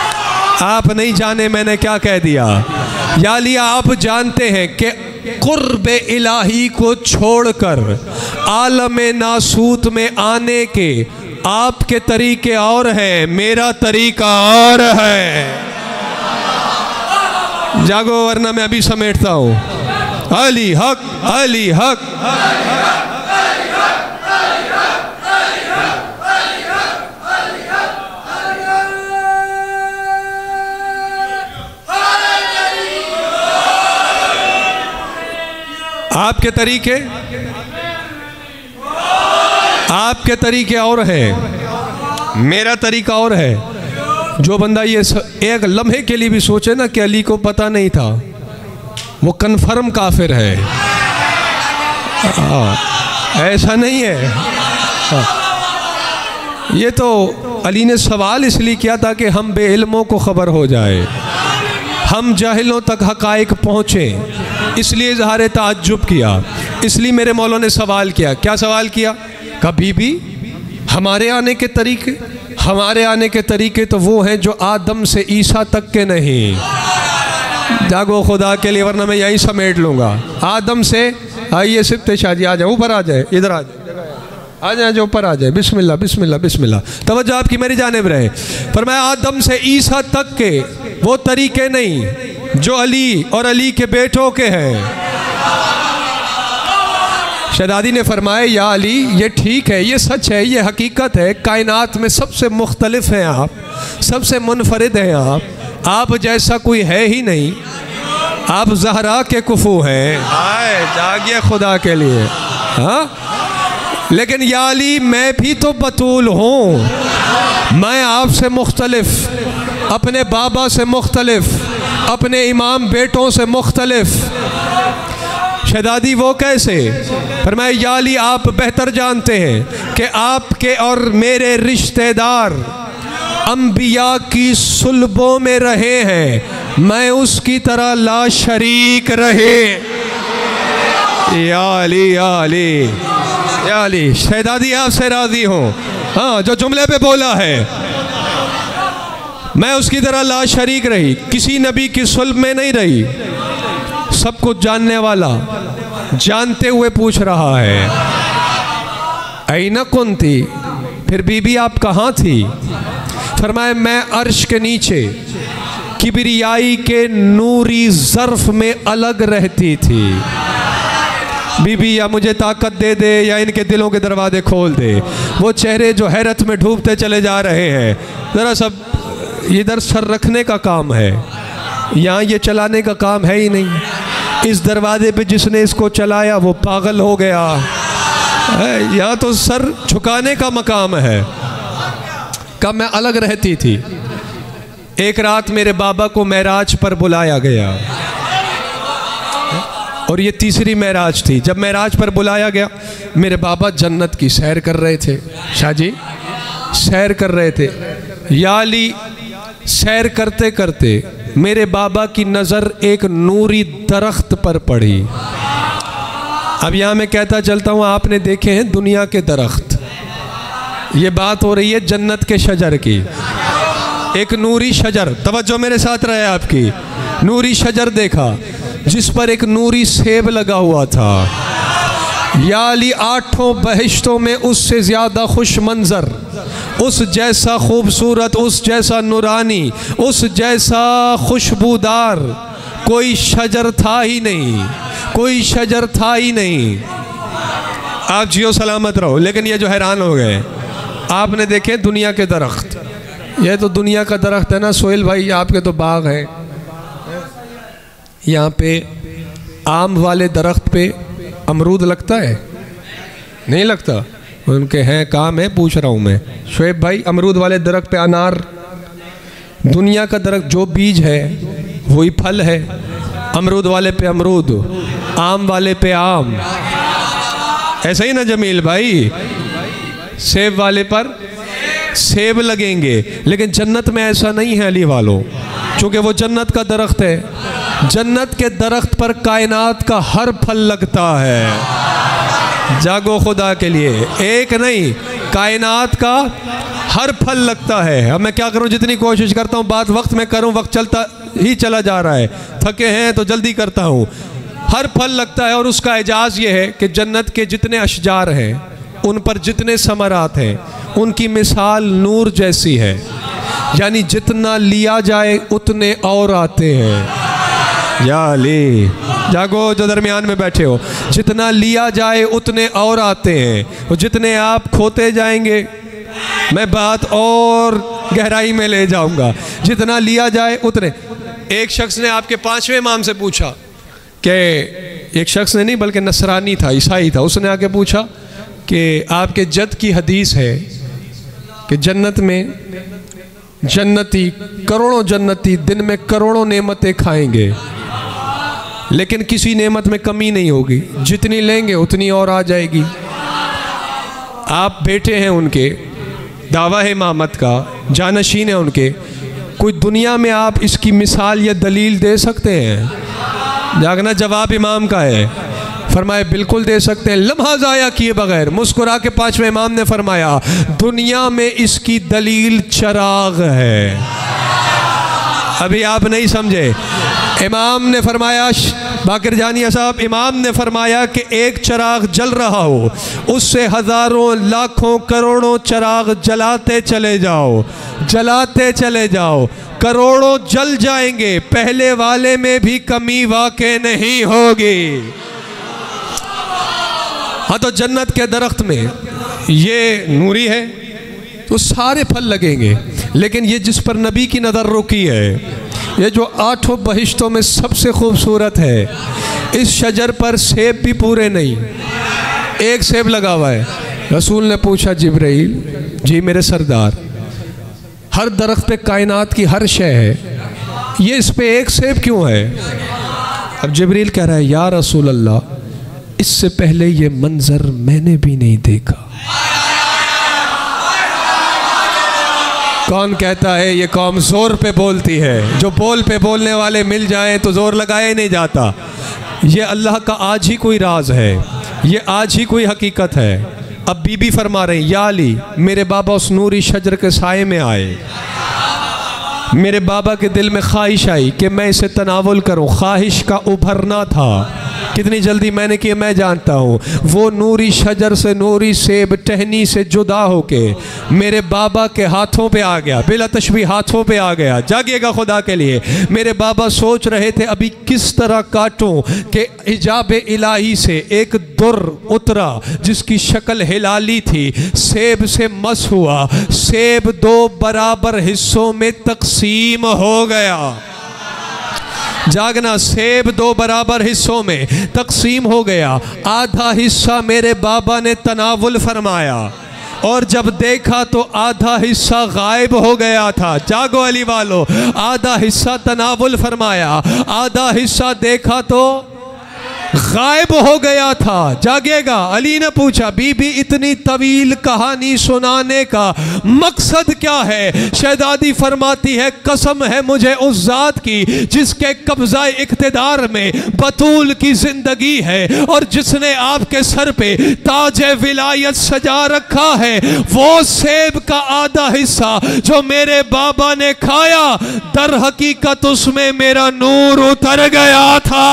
आप नहीं जाने मैंने क्या कह दिया। या अली आप जानते हैं कि कुर्ब इलाही को छोड़कर आलम नासूत में आने के आपके तरीके और हैं, मेरा तरीका और है। जागो वरना मैं अभी समेटता हूँ। अली हक, अली हक। आपके तरीके और है, मेरा तरीका और है। जो बंदा ये एक लम्हे के लिए भी सोचे ना कि अली को पता नहीं था, वो कन्फर्म काफिर है। ऐसा नहीं है। ये तो अली ने सवाल इसलिए किया था कि हम बेइल्मों को ख़बर हो जाए, हम जाहिलों तक हक़ाइक़ पहुँचें, इसलिए इज़हार ताज्जुब किया। इसलिए मेरे मौला ने सवाल किया। क्या सवाल किया? कहा बीबी हमारे आने के तरीके, हमारे आने के तरीके तो वो हैं जो आदम से ईसा तक के नहीं। जागो खुदा के लिए, वरना मैं यही समेट लूँगा। आदम से, आइए सिफ्ते शाह जी आ जाए, ऊपर आ जाए, इधर आ जाए, आ जाए जो ऊपर आ जाए। बिस्मिल्लाह बिस्मिल्लाह बिस्मिल्लाह, तवज्जो आपकी मेरी जानिब रहे। फरमाया आदम से ईसा तक के वो तरीके नहीं जो अली और अली के बेटों के हैं। शहजादी ने फरमाया या अली ये ठीक है, ये सच है, ये हकीकत है, कायनात में सबसे मुख्तलिफ हैं आप, सबसे मुनफरिद हैं आप जैसा कोई है ही नहीं, आप ज़हरा के कुफू हैं। आए जागिए खुदा के लिए। हाँ लेकिन या अली मैं भी तो बतूल हूँ, मैं आपसे मुख्तलिफ, अपने बाबा से मुख्तलिफ, अपने इमाम बेटों से मुख्तलिफ। शहजादी वो कैसे? फरमाया या अली आप बेहतर जानते हैं कि आपके और मेरे रिश्तेदार अंबिया की सुल्बों में रहे हैं, मैं उसकी तरह ला शरीक रहे। या अली या अली या अली, शहजादी आपसे राजी हूँ। हाँ जो जुमले पे बोला है, मैं उसकी तरह ला शरीक रही, किसी नबी की सुल्ब में नहीं रही। सब कुछ जानने वाला जानते हुए पूछ रहा है ऐना कौन थी? फिर बीबी आप कहाँ थी? फरमाया मैं अर्श के नीचे किबरियाई के नूरी ज़र्फ में अलग रहती थी। बीबी या मुझे ताकत दे दे या इनके दिलों के दरवाजे खोल दे। वो चेहरे जो हैरत में डूबते चले जा रहे हैं, ज़रा सब इधर सर रखने का काम है, यहाँ ये चलाने का काम है ही नहीं। इस दरवाजे पे जिसने इसको चलाया वो पागल हो गया, यहाँ तो सर झुकाने का मकाम है। कब मैं अलग रहती थी। एक रात मेरे बाबा को मेराज पर बुलाया गया और ये तीसरी मेराज थी। जब मेराज पर बुलाया गया, मेरे बाबा जन्नत की सैर कर रहे थे। शाह जी सैर कर रहे थे। या अली सैर करते करते मेरे बाबा की नज़र एक नूरी दरख्त पर पड़ी। अब यहाँ मैं कहता चलता हूँ, आपने देखे हैं दुनिया के दरख्त, ये बात हो रही है जन्नत के शजर की। एक नूरी शजर, तवज्जो मेरे साथ रहे आपकी, नूरी शजर देखा जिस पर एक नूरी सेब लगा हुआ था। या अली आठों बहिश्तों में उससे ज़्यादा खुश मंजर, उस जैसा खूबसूरत, उस जैसा नूरानी, उस जैसा खुशबूदार कोई शजर था ही नहीं, कोई शजर था ही नहीं। आप जियो सलामत रहो। लेकिन ये जो हैरान हो गए, आपने देखे दुनिया के दरख्त, ये तो दुनिया का दरख्त है ना सोहेल भाई, आपके तो बाग हैं। यहाँ पे आम वाले दरख्त पे अमरूद लगता है? नहीं लगता। उनके हैं, काम है, पूछ रहा हूँ मैं। शुएब भाई अमरूद वाले दरख्त पे अनार, दुनिया का दरख्त जो बीज है वही फल है। अमरूद वाले पे अमरूद, आम वाले पे आम, ऐसा ही ना जमील भाई? सेब वाले पर सेब लगेंगे। लेकिन जन्नत में ऐसा नहीं है अली वालों, चूँकि वो जन्नत का दरख्त है। जन्नत के दरख्त पर कायनात का हर फल लगता है। जागो खुदा के लिए, एक नहीं, कायनात का हर फल लगता है। अब मैं क्या करूं, जितनी कोशिश करता हूं बात वक्त में करूं, वक्त चलता ही चला जा रहा है। थके हैं तो जल्दी करता हूं। हर फल लगता है और उसका एजाज़ ये है कि जन्नत के जितने अशजार हैं, उन पर जितने समरात हैं, उनकी मिसाल नूर जैसी है। यानी जितना लिया जाए उतने और आते हैं। या अली, जागो जो दरमियान में बैठे हो, जितना लिया जाए उतने और आते हैं, और जितने आप खोते जाएंगे, मैं बात और गहराई में ले जाऊंगा, जितना लिया जाए उतने। एक शख्स ने आपके 5वें इमाम से पूछा कि, एक शख्स ने नहीं बल्कि नसरानी था, ईसाई था, उसने आके पूछा कि आपके जद की हदीस है कि जन्नत में जन्नती, करोड़ों जन्नती दिन में करोड़ों नेमतें खाएंगे, लेकिन किसी नेमत में कमी नहीं होगी, जितनी लेंगे उतनी और आ जाएगी। आप बेटे हैं उनके, दावा है इमामत का, जानशीन है उनके, कोई दुनिया में आप इसकी मिसाल या दलील दे सकते हैं? जागना जवाब इमाम का है। फरमाए बिल्कुल दे सकते हैं, लम्हा ज़ाया किए बगैर मुस्कुरा के पांचवें इमाम ने फरमाया दुनिया में इसकी दलील चिराग है। अभी आप नहीं समझे। इमाम ने फरमाया, बाकिर जानिया साहब, इमाम ने फरमाया कि एक चिराग जल रहा हो, उससे हज़ारों लाखों करोड़ों चिराग जलाते चले जाओ, जलाते चले जाओ, करोड़ों जल जाएंगे, पहले वाले में भी कमी वाक़ई नहीं होगी। हाँ, तो जन्नत के दरख्त में ये नूरी है तो सारे फल लगेंगे, लेकिन ये जिस पर नबी की नज़र रुकी है, ये जो 8 बहिश्तों में सबसे खूबसूरत है, इस शजर पर सेब भी पूरे नहीं, एक सेब लगा हुआ है। रसूल ने पूछा जिब्राइल, जी मेरे सरदार, हर दरख्त पे कायनात की हर शय है, ये इस पे एक सेब क्यों है? अब जिब्राइल कह रहा है, या रसूल अल्लाह, इससे पहले ये मंजर मैंने भी नहीं देखा। कौन कहता है ये कौम जोर पे बोलती है? जो बोल पे बोलने वाले मिल जाएं तो जोर लगाया ही नहीं जाता। ये अल्लाह का आज ही कोई राज है, ये आज ही कोई हकीकत है। अब बीबी फरमा रही, या अली, मेरे बाबा उस नूरी शजर के साए में आए, मेरे बाबा के दिल में ख्वाहिश आई कि मैं इसे तनावुल करूं, ख्वाहिश का उभरना था, कितनी जल्दी मैंने किया मैं जानता हूँ। वो नूरी शजर से नूरी सेब टहनी से जुदा होके मेरे बाबा के हाथों पे आ गया, बिला तशबीह हाथों पे आ गया। जागिएगा खुदा के लिए। मेरे बाबा सोच रहे थे अभी किस तरह काटूं कि हिजाब इलाही से एक दुर उतरा जिसकी शक्ल हिलाली थी, सेब से मस हुआ, सेब 2 बराबर हिस्सों में तकसीम हो गया। जागना, सेब 2 बराबर हिस्सों में तकसीम हो गया। आधा हिस्सा मेरे बाबा ने तनावुल फरमाया और जब देखा तो आधा हिस्सा गायब हो गया था। जागो अली वालो, आधा हिस्सा तनावुल फरमाया, आधा हिस्सा देखा तो गायब हो गया था। जागेगा। अली ने पूछा, बीबी इतनी तवील कहानी सुनाने का मकसद क्या है? शहजादी फरमाती है, कसम है मुझे उस जात की जिसके कब्जा इख्तिदार में बतूल की जिंदगी है और जिसने आपके सर पे ताज विलायत सजा रखा है। वो सेब का आधा हिस्सा जो मेरे बाबा ने खाया, दर हकीकत उसमें मेरा नूर उतर गया था।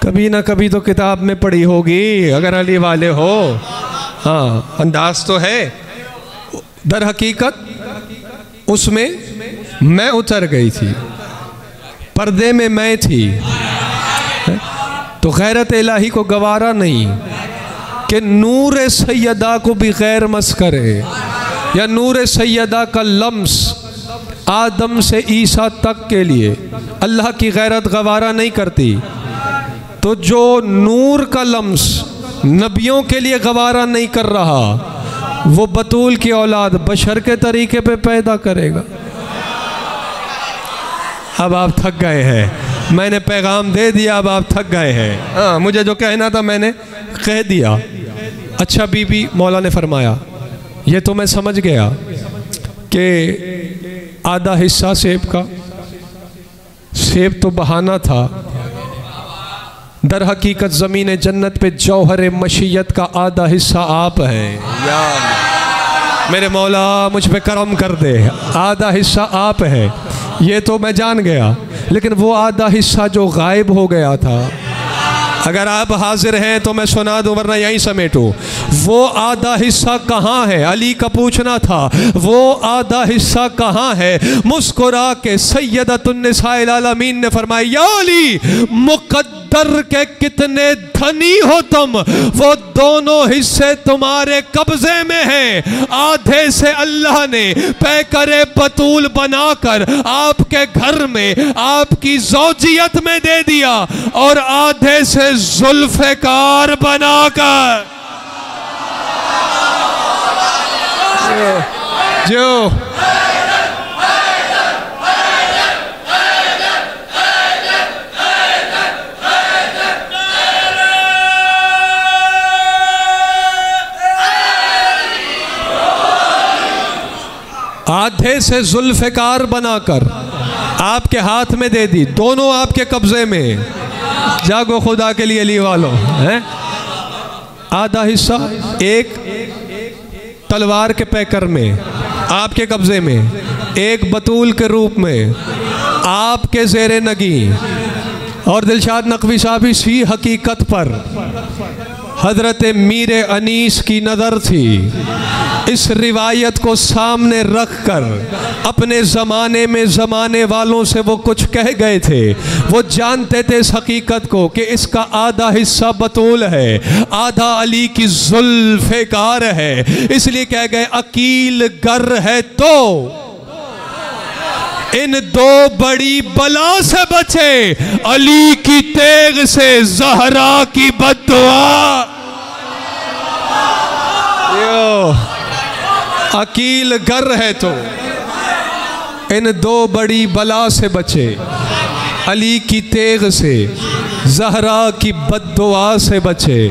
कभी ना कभी तो किताब में पढ़ी होगी अगर अली वाले हो। हाँ, अंदाज तो है। दर हकीकत उसमें मैं उतर गई थी, पर्दे में मैं थी। तो गैरत इलाही को गवारा नहीं कि नूर सैयदा को भी गैर मस करे, या नूर सैयदा का लम्स आदम से ईसा तक के लिए अल्लाह की गैरत गवारा नहीं करती। तो जो नूर का लम्स नबियों के लिए गवारा नहीं कर रहा, वो बतूल की औलाद बशर के तरीके पे पैदा करेगा। अब आप थक गए हैं, मैंने पैगाम दे दिया, अब आप थक गए हैं। हाँ, मुझे जो कहना था मैंने कह दिया। अच्छा बीबी, मौला ने फरमाया, ये तो मैं समझ गया कि आधा हिस्सा सेब का, सेब तो बहाना था, दर हकीकत ज़मीन जन्नत पे जौहर मशीयत का आधा हिस्सा आप हैं। या मेरे मौला मुझ पे करम कर दे, आधा हिस्सा आप हैं, ये तो मैं जान गया। लेकिन वो आधा हिस्सा जो गायब हो गया था, अगर आप हाजिर हैं तो मैं सुना दूं, वरना यहीं समेटूं। वो आधा हिस्सा कहाँ है? अली का पूछना था, वो आधा हिस्सा कहाँ है? मुस्कुरा के सैयदतुन्निसाइल आलमीन ने फरमाया, या अली, मुकद्दर के कितने धनी हो तुम, वो दोनों हिस्से तुम्हारे कब्जे में हैं। आधे से अल्लाह ने पैकरे बतूल बनाकर आपके घर में आपकी ज़ौजियत में दे दिया, और आधे से जुल्फ़कार बनाकर जो अधे से जुल्फ़िकार बनाकर आपके हाथ में दे दी, दोनों आपके कब्जे में। जागो खुदा के लिए अली वालों, हैं? आधा हिस्सा एक तलवार के पैकर में आपके कब्जे में, एक बतूल के रूप में आपके ज़ेरे नगी। और दिलशाद नकवी साहब इसी हकीकत पर हज़रत मीर अनीस की नज़र थी। इस रिवायत को सामने रख कर अपने ज़माने में ज़माने वालों से वो कुछ कह गए थे। वो जानते थे इस हकीकत को कि इसका आधा हिस्सा बतूल है, आधा अली की जुल्फ़िकार है, इसलिए कह गए अकील गर है तो इन दो बड़ी बला से बचे, अली की तेग से ज़हरा की बद्दुआ। अकील गर है तो इन दो बड़ी बला से बचे, अली की तेग से ज़हरा की बद्दुआ से बचे।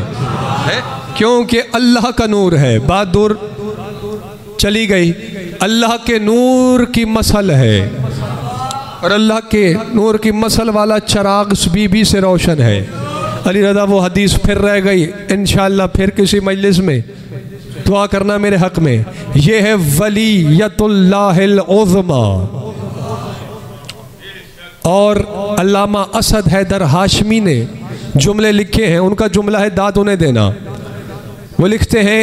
क्योंकि अल्लाह का नूर है। बात दूर चली गई, अल्लाह के नूर की मसल है और अल्लाह के नूर की मसल वाला चराग उस बीबी से रोशन है। अली रज़ा वो हदीस फिर रह गई, इंशाअल्लाह फिर किसी मजलिस में दुआ करना मेरे हक़ में। ये है वलीयतुल्लाहिल उज़्मा। और अल्लामा असद हैदर हाशमी ने जुमले लिखे हैं, उनका जुमला है दाद उन्हें देना। वो लिखते हैं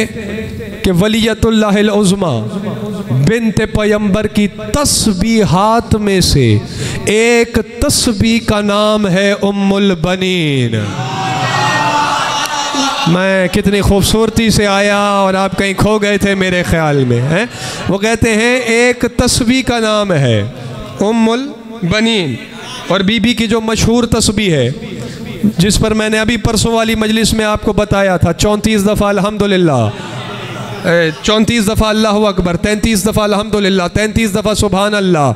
कि वलीयतुल्लाहिल उज़्मा बिन्त पैगंबर की तस्बीहात में से एक तस्बीह का नाम है उम्मुल बनीन। मैं कितनी खूबसूरती से आया और आप कहीं खो गए थे मेरे ख्याल में, हैं? वो कहते हैं एक तस्बीह का नाम है उम्मुल बनीन। और बीबी की जो मशहूर तस्बीह है जिस पर मैंने अभी परसों वाली मजलिस में आपको बताया था, 34 दफ़ा अल्हम्दुलिल्लाह, 34 दफ़ा अल्लाहु अकबर, 33 दफ़ा अल्हम्दुलिल्लाह, 33 दफ़ा सुभान अल्लाह।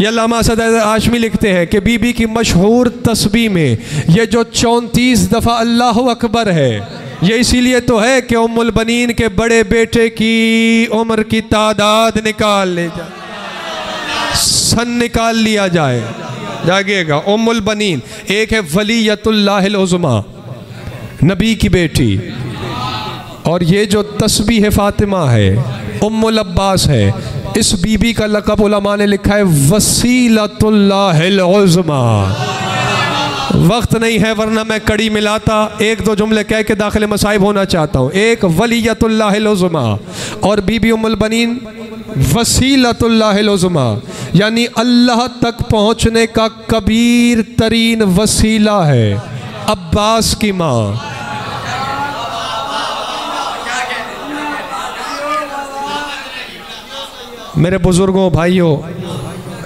ये अल्लामा असद हाशमी लिखते हैं कि बीबी की मशहूर तस्बीह में ये जो 34 दफ़ा अल्लाहु अकबर है, ये इसीलिए तो है कि उम्मुल बनीन के बड़े बेटे की उम्र की तादाद निकाल ले जाए, सन निकाल लिया जाए। जागिएगा, उम्मुल बनीन एक है वलीयतुल्लाहिल उज़्मा, नबी की बेटी। और ये जो तस्बीह है फातिमा है, उम्मुल अब्बास है। इस बीबी का लक़ब उलमा ने लिखा है वसीलतुल्लाहिल उज़्मा। वक्त नहीं है वरना मैं कड़ी मिलाता, एक दो जुमले कह के दाखिल मसाइब होना चाहता हूँ। एक वलीयतुल्लाहिल उज़्मा और बीबी उम्मुल बनीन वसीलतुल्लाहिल उज़्मा, यानी अल्लाह तक पहुँचने का कबीर तरीन वसीला है अब्बास की माँ। मेरे बुज़ुर्गों भाइयों,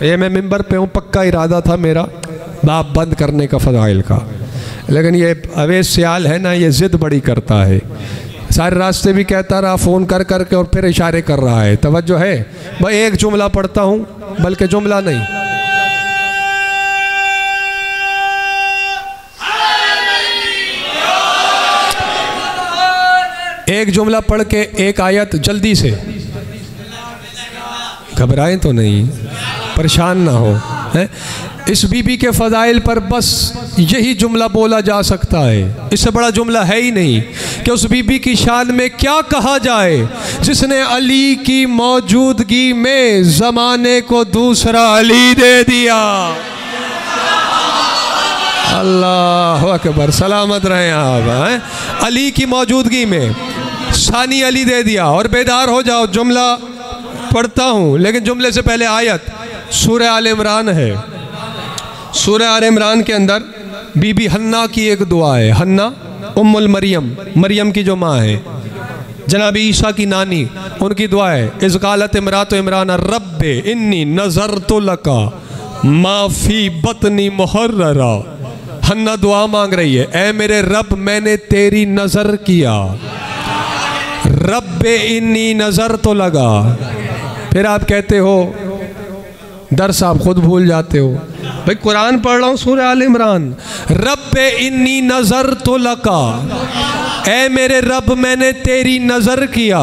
ये मैं मिंबर पे हूँ, पक्का इरादा था मेरा बाप बंद करने का फ़ज़ाइल का, लेकिन ये अवैस सियाल है ना, ये ज़िद बड़ी करता है। सारे रास्ते भी कहता रहा फ़ोन कर कर के और फिर इशारे कर रहा है। तवज्जो है, मैं एक जुमला पढ़ता हूँ, बल्कि जुमला नहीं, एक जुमला पढ़ के एक आयत जल्दी से, घबराएं तो नहीं, परेशान ना हो, है? इस बीबी के फ़ज़ाइल पर बस यही जुमला बोला जा सकता है, इससे बड़ा जुमला है ही नहीं कि उस बीबी की शान में क्या कहा जाए जिसने अली की मौजूदगी में ज़माने को दूसरा अली दे दिया। अल्लाह अकबर, सलामत रहें आप, हैं? अली की मौजूदगी में सानी अली दे दिया। और बेदार हो जाओ, जुमला पढ़ता हूँ, लेकिन जुमले से पहले आयत सूरह आल इमरान है। सूरह आल इमरान के अंदर बीबी हन्ना की एक दुआ है। हन्ना उम्मुल मरियम, मरियम की जो माँ है, जनाब ईसा की नानी, उनकी दुआ है। इज़ क़ालत इमरातु इमरान रब्बे इन्नी नज़रतु लका माफ़ी बतनी मुहर्ररा। हन्ना दुआ मांग रही है, ऐ मेरे रब मैंने तेरी नज़र किया, रब्बे इन्नी नज़र तो लगा। फिर आप कहते हो दर्स आप खुद भूल जाते हो, भाई कुरान पढ़ रहा हूँ सूरह आल इमरान, रब्बे इन्नी नज़र तो लका, ऐ मेरे रब मैंने तेरी नज़र किया।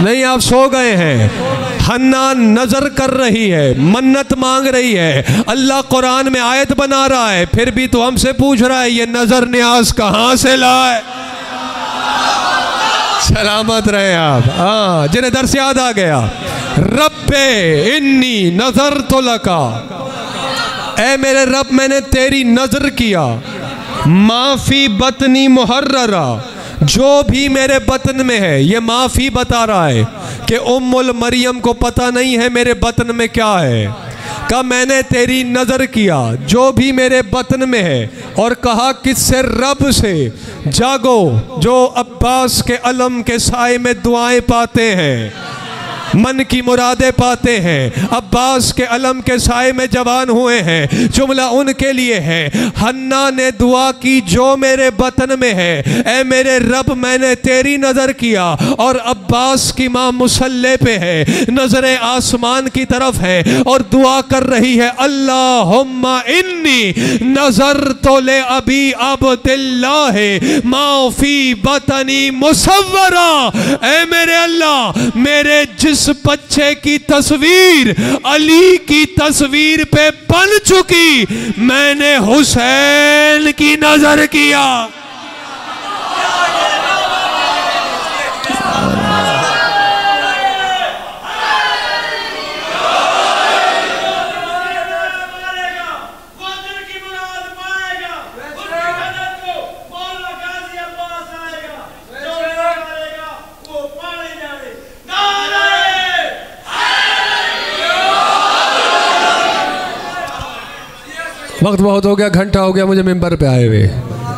नहीं, आप सो गए हैं। हन्ना नजर कर रही है, मन्नत मांग रही है, अल्लाह कुरान में आयत बना रहा है, फिर भी तो हमसे पूछ रहा है ये नजर न्याज कहाँ से लाए। सलामत रहे आप। हाँ, जिन्हें दर्स याद आ गया, रब्बे इन्नी नजर तो लका, ऐ मेरे रब मैंने तेरी नजर किया, माफी बतनी मुहर्ररा, जो भी मेरे बतन में है। ये माफी बता रहा है कि उम्मुल मरियम को पता नहीं है मेरे बतन में क्या है। कहा मैंने तेरी नज़र किया जो भी मेरे बतन में है, और कहा किससे? रब से। जागो जो अब्बास के अलम के साए में दुआएं पाते हैं, मन की मुरादें पाते हैं, अब्बास के अलम के साए में जवान हुए हैं, जुमला उनके लिए है। हन्ना ने दुआ की जो मेरे बतन में है, ऐ मेरे रब मैंने तेरी नज़र किया, और अब्बास की माँ मुसल्ले पे है, नज़रें आसमान की तरफ है और दुआ कर रही है, अल्लाहुम्मा इन्नी नज़र तो ले अभी अब्दिल्लाह माफी बतनी मुसव्वरा, ऐ मेरे अल्लाह मेरे जिस बच्चे की तस्वीर अली की तस्वीर पे बन चुकी, मैंने हुसैन की नजर किया। वक्त बहुत हो गया, घंटा हो गया मुझे मिंबर पे आए हुए,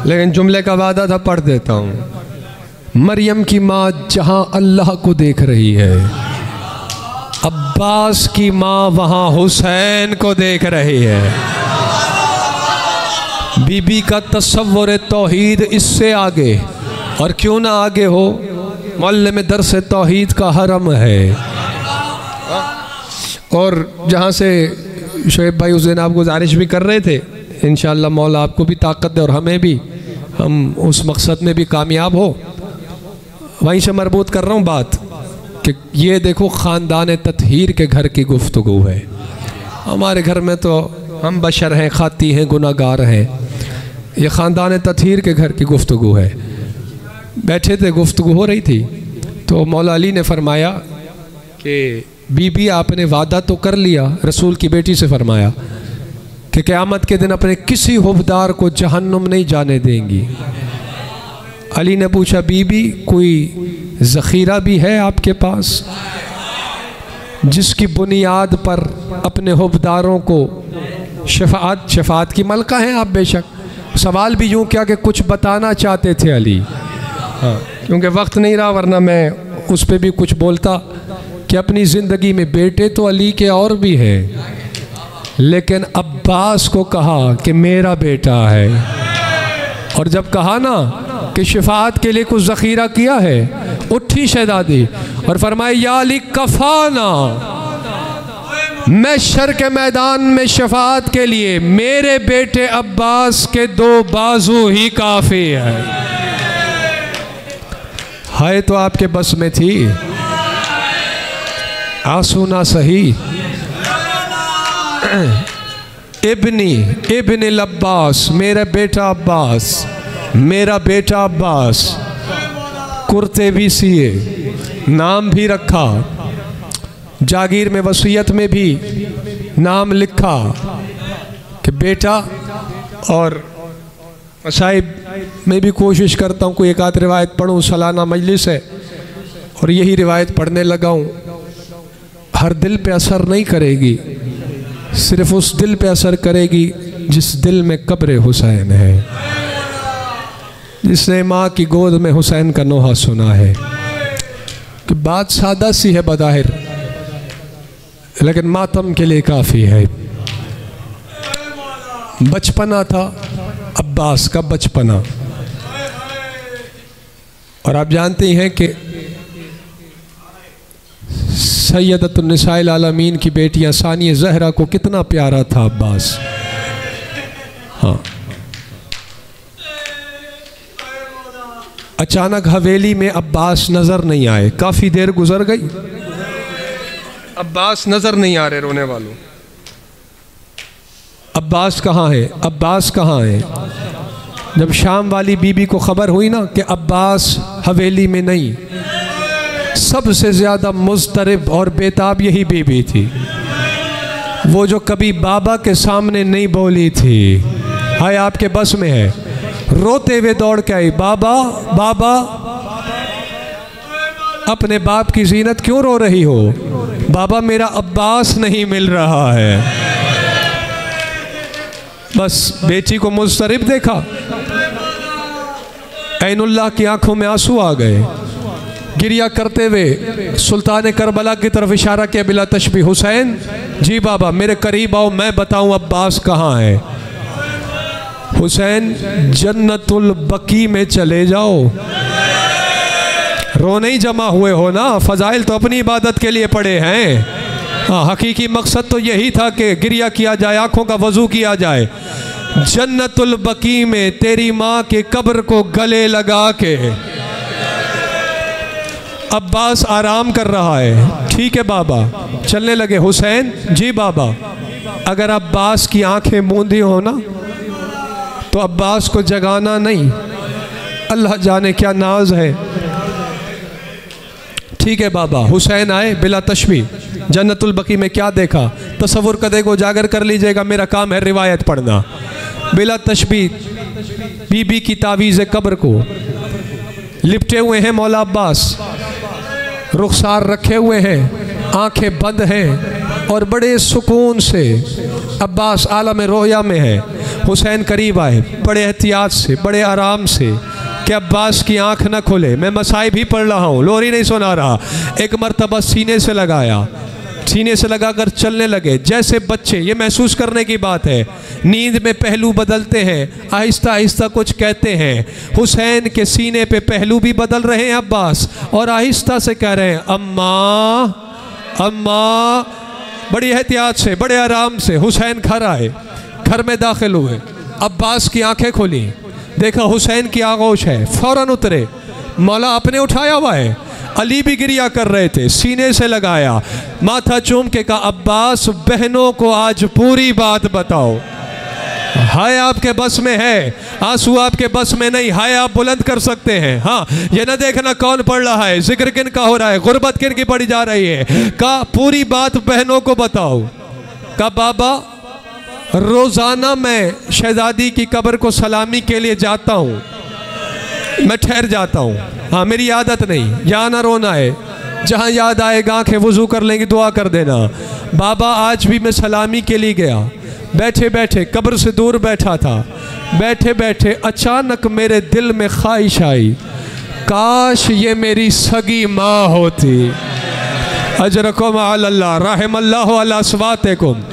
लेकिन जुमले का वादा था, पढ़ देता हूँ। मरियम की माँ जहाँ अल्लाह को देख रही है, अब्बास की माँ वहाँ हुसैन को देख रही है। बीबी का तस्वुर तौहीद इससे आगे, और क्यों ना आगे हो, मोहल्ले में दर्स तौहीद का हरम है। और जहाँ से शोएब भाई उस दिन आप गुजारिश भी कर रहे थे, इंशाअल्लाह मौला आपको भी ताकत दे और हमें भी, हम उस मकसद में भी कामयाब हो। वहीं से मरबूत कर रहा हूँ बात कि ये देखो ख़ानदान तत्हीर के घर की गुफ्तगू है। हमारे घर में तो हम बशर हैं, खाती हैं, गुनाहगार हैं, ये ख़ानदान तत्हीर के घर की गुफ्तगू है। बैठे थे, गुफ्तगू हो रही थी, तो मौला अली ने फरमाया कि बीबी आपने वादा तो कर लिया, रसूल की बेटी से फरमाया कि क़यामत के दिन अपने किसी हुबदार को जहन्नुम नहीं जाने देंगी। अली ने पूछा बीबी कोई ज़ख़ीरा भी है आपके पास जिसकी बुनियाद पर अपने हुबदारों को शफ़ाअत की मलका हैं आप? बेशक। सवाल भी यूँ किया कि कुछ बताना चाहते थे अली, हाँ, क्योंकि वक्त नहीं रहा, वरना मैं उस पर भी कुछ बोलता कि अपनी ज़िंदगी में बेटे तो अली के और भी हैं, लेकिन अब्बास को कहा कि मेरा बेटा है, और जब कहा ना कि शफाअत के लिए कुछ ज़ख़ीरा किया है, उठी शहज़ादी और फरमाई या अली कफ़ाना, महशर के मैदान में शफाअत के लिए मेरे बेटे अब्बास के 2 बाजू ही काफ़ी है तो आपके बस में थी, आंसू ना सही। इब्न अब्बास, मेरा बेटा अब्बास, मेरा बेटा अब्बास, कुर्ते भी सिए, नाम भी रखा, जागीर में वसीयत में भी नाम लिखा कि बेटा। और मसाइब में भी कोशिश करता हूँ कोई एक आध रिवायत पढ़ूँ, सालाना मजलिस है और यही रिवायत पढ़ने लगा हूँ। हर दिल पे असर नहीं करेगी, सिर्फ उस दिल पे असर करेगी जिस दिल में कब्र हुसैन है, जिसने माँ की गोद में हुसैन का नोहा सुना है। कि बात सादा सी है बज़ाहिर, लेकिन मातम के लिए काफ़ी है। बचपना था अब्बास का, बचपना। और आप जानते हैं कि सैयदतुन्निसाइल आलमीन की बेटियां सानिया ज़हरा को कितना प्यारा था अब्बास। हाँ, अचानक हवेली में अब्बास नज़र नहीं आए, काफ़ी देर गुजर गई, अब्बास नज़र नहीं आ रहे रोने वालों। अब्बास कहाँ है? अब्बास कहाँ है? जब शाम वाली बीबी को खबर हुई ना कि अब्बास हवेली में नहीं, सबसे ज़्यादा मुस्तरब और बेताब यही बीबी थी, वो जो कभी बाबा के सामने नहीं बोली थी। हाय आपके बस में है, रोते हुए दौड़ के आई, बाबा बाबा। अपने बाप की जीनत क्यों रो रही हो? बाबा मेरा अब्बास नहीं मिल रहा है। बस बेटी को मुस्तरब देखा, ऐनुल्लाह की आंखों में आंसू आ गए। गिरिया करते हुए सुल्तान करबला की तरफ इशारा किया, बिला तशबी, हुसैन जी बाबा मेरे करीब आओ, मैं बताऊं अब्बास कहाँ है। हुसैन जन्नतुल बकी में चले जाओ। रोने ही जमा हुए हो ना, फ़ज़ाइल तो अपनी इबादत के लिए पड़े हैं। हाँ, हकीकी मकसद तो यही था कि गिरिया किया जाए, आँखों का वज़ू किया जाए। जन्नतुल बकी में तेरी माँ के कब्र को गले लगा के अब्बास आराम कर रहा है। ठीक है बाबा, चलने लगे। हुसैन जी बाबा, अगर अब्बास की आंखें मूंदी हो ना तो अब्बास को जगाना नहीं, अल्लाह जाने क्या नाज है। ठीक है बाबा। हुसैन आए बिला तशबी। जन्नतुल बकी में क्या देखा तसव्वुर कदे को उजागर कर लीजिएगा, मेरा काम है रिवायत पढ़ना। बिला तशबी बीबी की तावीज़ कब्र को लिपटे हुए हैं मौला अब्बास, रुखसार रखे हुए हैं, आंखें बंद हैं और बड़े सुकून से अब्बास आलम रोया में है। हुसैन करीब आए बड़े एहतियात से, बड़े आराम से कि अब्बास की आंख न खुले। मैं मसाइब भी पढ़ रहा हूँ, लोरी नहीं सुना रहा। एक मरतबा सीने से लगाया, सीने से लगाकर चलने लगे जैसे बच्चे। ये महसूस करने की बात है, नींद में पहलू बदलते हैं, आहिस्ता आहिस्ता कुछ कहते हैं। हुसैन के सीने पे पहलू भी बदल रहे हैं अब्बास, और आहिस्ता से कह रहे हैं अम्मा अम्मा। बड़ी एहतियात से, बड़े आराम से हुसैन घर आए, घर में दाखिल हुए। अब्बास की आंखें खुली, देखा हुसैन की आगोश है, फौरन उतरे। मौला आपने उठाया हुआ है। अली भी गिरिया कर रहे थे, सीने से लगाया, माथा चूम के कहा अब्बास बहनों को आज पूरी बात बताओ। हाय आपके बस में है, आंसू आपके बस में नहीं, हाय आप बुलंद कर सकते हैं। हाँ, ये ना देखना कौन पढ़ रहा है, जिक्र किन का हो रहा है, गुर्बत किन की पढ़ी जा रही है। कहा पूरी बात बहनों को बताओ। कहा बाबा रोजाना मैं शहजादी की कब्र को सलामी के लिए जाता हूँ, मैं ठहर जाता हूँ। हाँ, मेरी आदत नहीं, यहाँ ना रोना है, जहाँ याद आएगा आंखें वुजू कर लेंगे, दुआ कर देना। बाबा आज भी मैं सलामी के लिए गया, बैठे बैठे कब्र से दूर बैठा था, बैठे बैठे अचानक मेरे दिल में ख्वाहिश आई, काश ये मेरी सगी माँ होती। अजरकुम अल्लाह रहमल्लाहु अला अस्वातिकुम।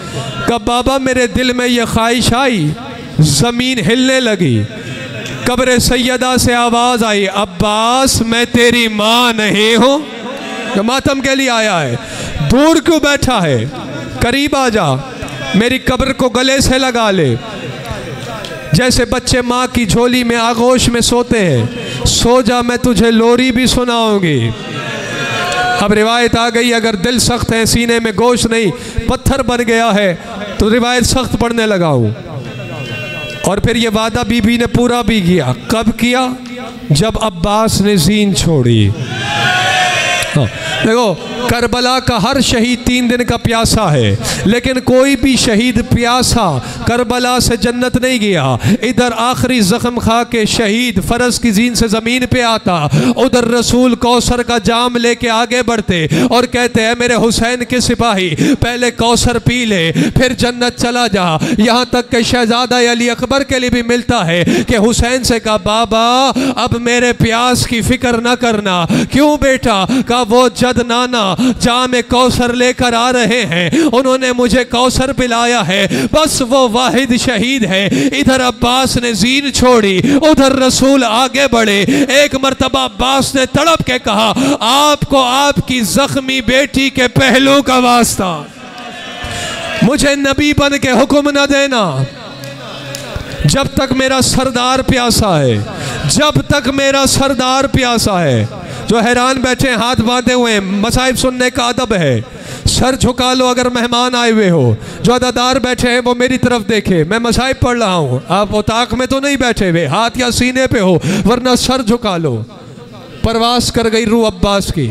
कब बाबा मेरे दिल में ये ख्वाहिश आई, ज़मीन हिलने लगी, कब्र सैयदा से आवाज़ आई अब्बास मैं तेरी माँ नहीं हूँ। जो मातम के लिए आया है, दूर क्यों बैठा है, करीब आ जा, मेरी कब्र को गले से लगा ले। जैसे बच्चे माँ की झोली में आगोश में सोते हैं, सो जा मैं तुझे लोरी भी सुनाऊंगी। अब रिवायत आ गई, अगर दिल सख्त है, सीने में गोश नहीं, पत्थर बन गया है, तो रिवायत सख्त पढ़ने लगा हूँ। और फिर ये वादा बीबी ने पूरा भी किया। कब किया? जब अब्बास ने जीन छोड़ी। देखो करबला का हर शहीद 3 दिन का प्यासा है, लेकिन कोई भी शहीद प्यासा करबला से जन्नत नहीं गया। इधर आखिरी जख्म खा के शहीद फरस की जीन से ज़मीन पे आता, उधर रसूल कौसर का जाम लेके आगे बढ़ते और कहते हैं मेरे हुसैन के सिपाही पहले कौसर पी ले फिर जन्नत चला जा। यहाँ तक कि शहजादा अली अकबर के लिए भी मिलता है कि हुसैन से कहा बाबा अब मेरे प्यास की फिक्र ना करना। क्यों बेटा? कहा वो जद नाना जामे कौसर लेकर आ रहे हैं, उन्होंने मुझे कौसर पिलाया है, बस वो वाहिद शहीद है। इधर अब्बास ने जीन छोड़ी, उधर रसूल आगे बढ़े। एक मर्तबा अब्बास ने तड़प के कहा आपको आपकी जख्मी बेटी के पहलू का वास्ता, मुझे नबी बन के हुक्म न देना जब तक मेरा सरदार प्यासा है, जब तक मेरा सरदार प्यासा है। जो हैरान बैठे हाथ बांधे हुए, मसाइब सुनने का अदब है, सर झुका लो अगर मेहमान आए हुए हो, जो अदादार बैठे हैं वो मेरी तरफ देखे, मैं मसाइब पढ़ रहा हूँ, आप उताक में तो नहीं बैठे हुए, हाथ या सीने पे हो, वरना सर झुका लो। परवास कर गई रूह अब्बास की,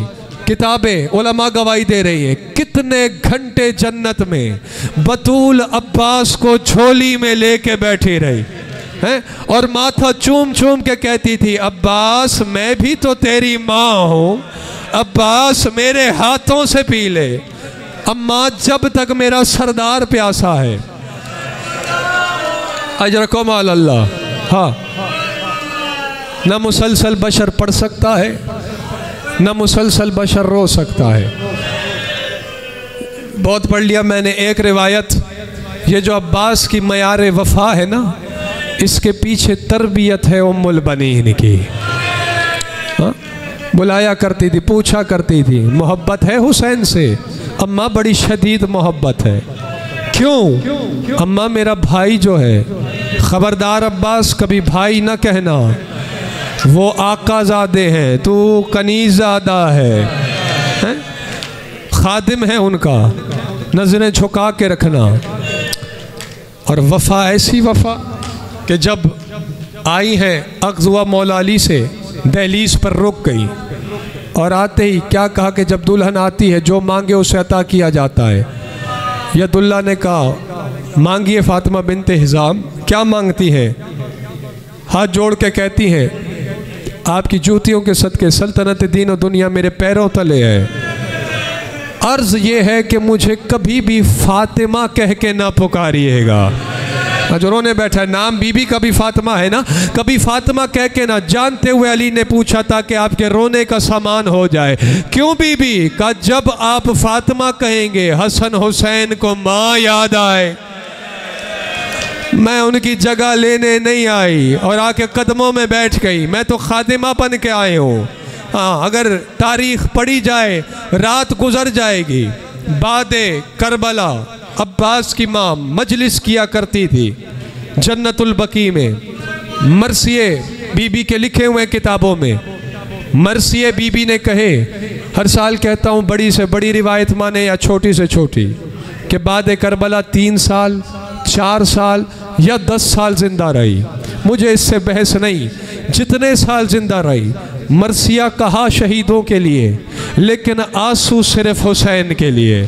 किताबें उलमा गवाही दे रही है, कितने घंटे जन्नत में बतूल अब्बास को झोली में लेके बैठी रही है, और माथा चूम चूम के कहती थी, अब्बास मैं भी तो तेरी माँ हूँ, अब्बास मेरे हाथों से पी ले, अम्मा जब तक मेरा सरदार प्यासा है। अजरकुम अल्लाह। हाँ, न मुसलसल बशर पढ़ सकता है, न मुसलसल बशर रो सकता है। बहुत पढ़ लिया मैंने। एक रिवायत, ये जो अब्बास की मयार वफा है ना, इसके पीछे तरबियत है उम्मुल बनीन की। हाँ? बुलाया करती थी, पूछा करती थी, मोहब्बत है हुसैन से? अम्मा बड़ी शदीद मोहब्बत है। क्यों? अम्मा मेरा भाई जो है, खबरदार अब्बास कभी भाई ना कहना, वो आकाज़ादे हैं, तू कनीज़ादा है? खादिम है उनका, नज़रें झुका के रखना। और वफ़ा ऐसी वफ़ा कि जब आई हैं अग़ज़वा मौला अली से, दहलीज पर रुक गई और आते ही क्या कहा कि जब दुल्हन आती है जो मांगे उसे अता किया जाता है। यदुल्ला ने कहा मांगिए फ़ातिमा बिनते हिज़ाम। क्या मांगती हैं? हाथ जोड़ के कहती हैं, आपकी जूतियों के सदके सल्तनत दीन और दुनिया मेरे पैरों तले है। अर्ज़ ये है कि मुझे कभी भी फ़ातिमा कह के ना पुकारिएगा। जो रोने बैठा है, नाम बीबी का भी फ़ातिमा है ना, कभी फ़ातिमा कह के ना। जानते हुए अली ने पूछा था कि आपके रोने का सामान हो जाए। क्यों बीबी? का जब आप फ़ातिमा कहेंगे हसन हुसैन को माँ याद आए। मैं उनकी जगह लेने नहीं आई और आके कदमों में बैठ गई, मैं तो खादिमा बन के आए हूँ। हाँ, अगर तारीख पढ़ी जाए रात गुजर जाएगी। बादे करबला अब्बास की माँ मजलिस किया करती थी जन्नतुल बकी में। मरसिए बीबी के लिखे हुए किताबों में मरसिए बीबी ने कहे, हर साल कहता हूँ बड़ी से बड़ी रिवायत माने या छोटी से छोटी, कि बाद करबला 3 साल 4 साल या 10 साल जिंदा रही, मुझे इससे बहस नहीं। जितने साल जिंदा रही, मरसिया कहा शहीदों के लिए, लेकिन आंसू सिर्फ हुसैन के लिए।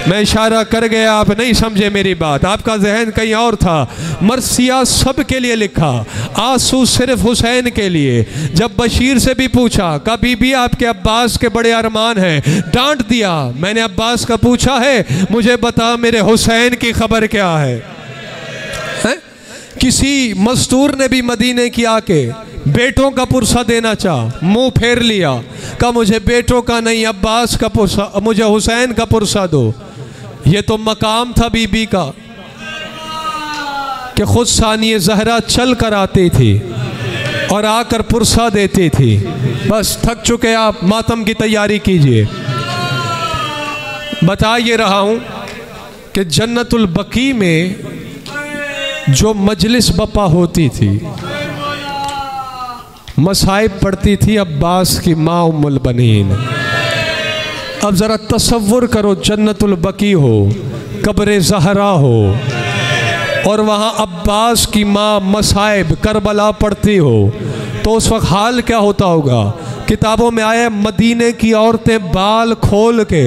मैं इशारा कर गया, आप नहीं समझे मेरी बात, आपका जहन कहीं और था। मरसिया सब के लिए लिखा, आंसू सिर्फ हुसैन के लिए। जब बशीर से भी पूछा, कहा बीबी आपके अब्बास के बड़े अरमान हैं, डांट दिया। मैंने अब्बास का पूछा है, मुझे बता मेरे हुसैन की खबर क्या है? किसी मस्तूर ने भी मदीने की आके बेटों का पुरसा देना चाह, मुंह फेर लिया, कहा मुझे बेटों का नहीं अब्बास का पुरसा, मुझे हुसैन का पुरसा दो। ये तो मकाम था बीबी का कि खुद सानिए ज़हरा चल कर आती थी और आकर पुरसा देती थी। बस थक चुके आप, मातम की तैयारी कीजिए। बता ये रहा हूँ कि जन्नतुल बकी में जो मजलिस बपा होती थी, मसाइब पढ़ती थी अब्बास की माँ उम्मुल बनीन। अब ज़रा तसव्वुर करो, जन्नतुल बकी हो, कब्र ज़हरा हो, और वहाँ अब्बास की माँ मसाइब करबला पढ़ती हो, तो उस वक्त हाल क्या होता होगा? किताबों में आया मदीने की औरतें बाल खोल के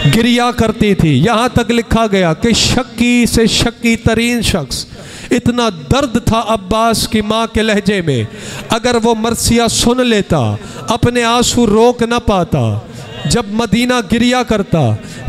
गिरिया करती थी। यहाँ तक लिखा गया कि शक्की से शक्की तरीन शख्स, इतना दर्द था अब्बास की माँ के लहजे में, अगर वो मरसिया सुन लेता अपने आंसू रोक न पाता। जब मदीना गिरिया करता,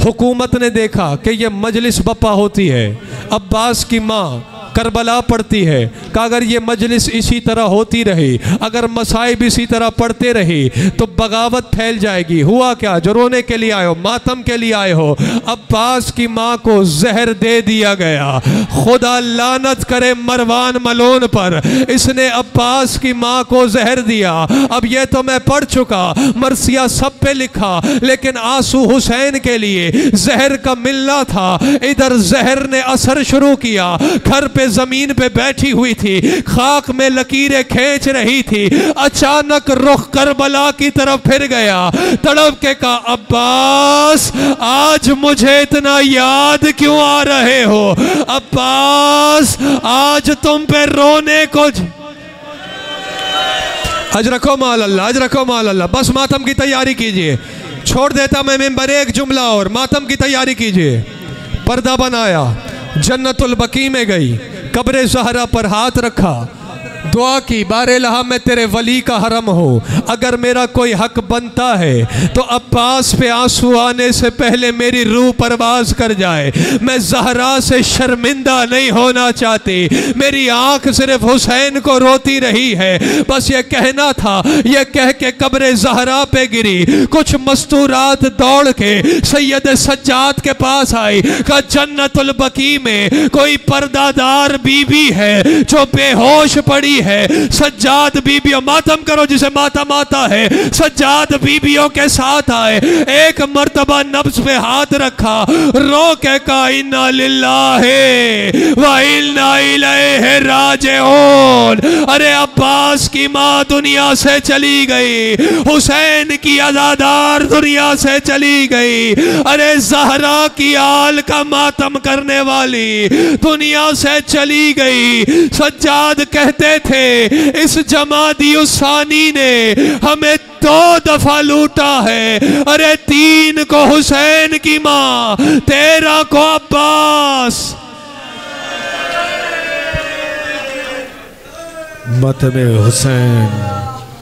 हुकूमत ने देखा कि ये मजलिस बपा होती है, अब्बास की माँ करबला पढ़ती है, कि अगर ये मजलिस इसी तरह होती रही, अगर मसाइब इसी तरह पढ़ते रही तो बगावत फैल जाएगी। हुआ क्या? जो रोने के लिए आए हो, मातम के लिए आए हो, अब्बास की माँ को जहर दे दिया गया। खुदा लानत करे मरवान मलोन पर, इसने अब्बास की माँ को जहर दिया। अब ये तो मैं पढ़ चुका, मरसिया सब पे लिखा, लेकिन आंसू हुसैन के लिए जहर का मिलना था। इधर जहर ने असर शुरू किया, घर पे जमीन पे बैठी हुई थी, खाक में लकीरें खींच रही थी। अचानक रुख करबला की तरफ फिर गया, तड़प के कहा, अब्बास आज मुझे इतना याद क्यों आ रहे हो? अब्बास आज तुम पे रोने को। अजरको माल अल्लाह, अजरको माल अल्लाह। बस मातम की तैयारी कीजिए, छोड़ देता मैं मेंबर, एक जुमला और, मातम की तैयारी कीजिए। पर्दा बनाया, जन्नतुल बकी में गई, कब्र ज़हरा पर हाथ रखा, दुआ की, बारेलहा मैं तेरे वली का हरम हो, अगर मेरा कोई हक बनता है तो अब्बास पे आंसू आने से पहले मेरी रूह परवाज कर जाए। मैं ज़हरा से शर्मिंदा नहीं होना चाहती, मेरी आंख सिर्फ हुसैन को रोती रही है। बस ये कहना था। ये कह के कब्र ज़हरा पे गिरी। कुछ मस्तूरात दौड़ के सैयद सज्जाद के पास आई, कहा जन्नतुल बकी में कोई पर्दादार बीबी है जो बेहोश पड़ी है। सज्जाद बीबियों, मातम करो जिसे मातम आता है, सज्जाद बीबियों के साथ आए, एक मर्तबा नब्ज पे हाथ रखा, रो के कहा इन्ना लिल्लाहि व इन्ना इलैहि राजिऊन। अरे अब्बास की माँ दुनिया से चली गई, हुसैन की अज़ादार दुनिया से चली गई, अरे ज़हरा की आल का मातम करने वाली दुनिया से चली गई। सज्जाद कहते थे इस जमादी उसानी ने हमें 2 दफा लूटा है, अरे 3 को हुसैन की मां, 13 को अब्बास। मतमे हुसैन।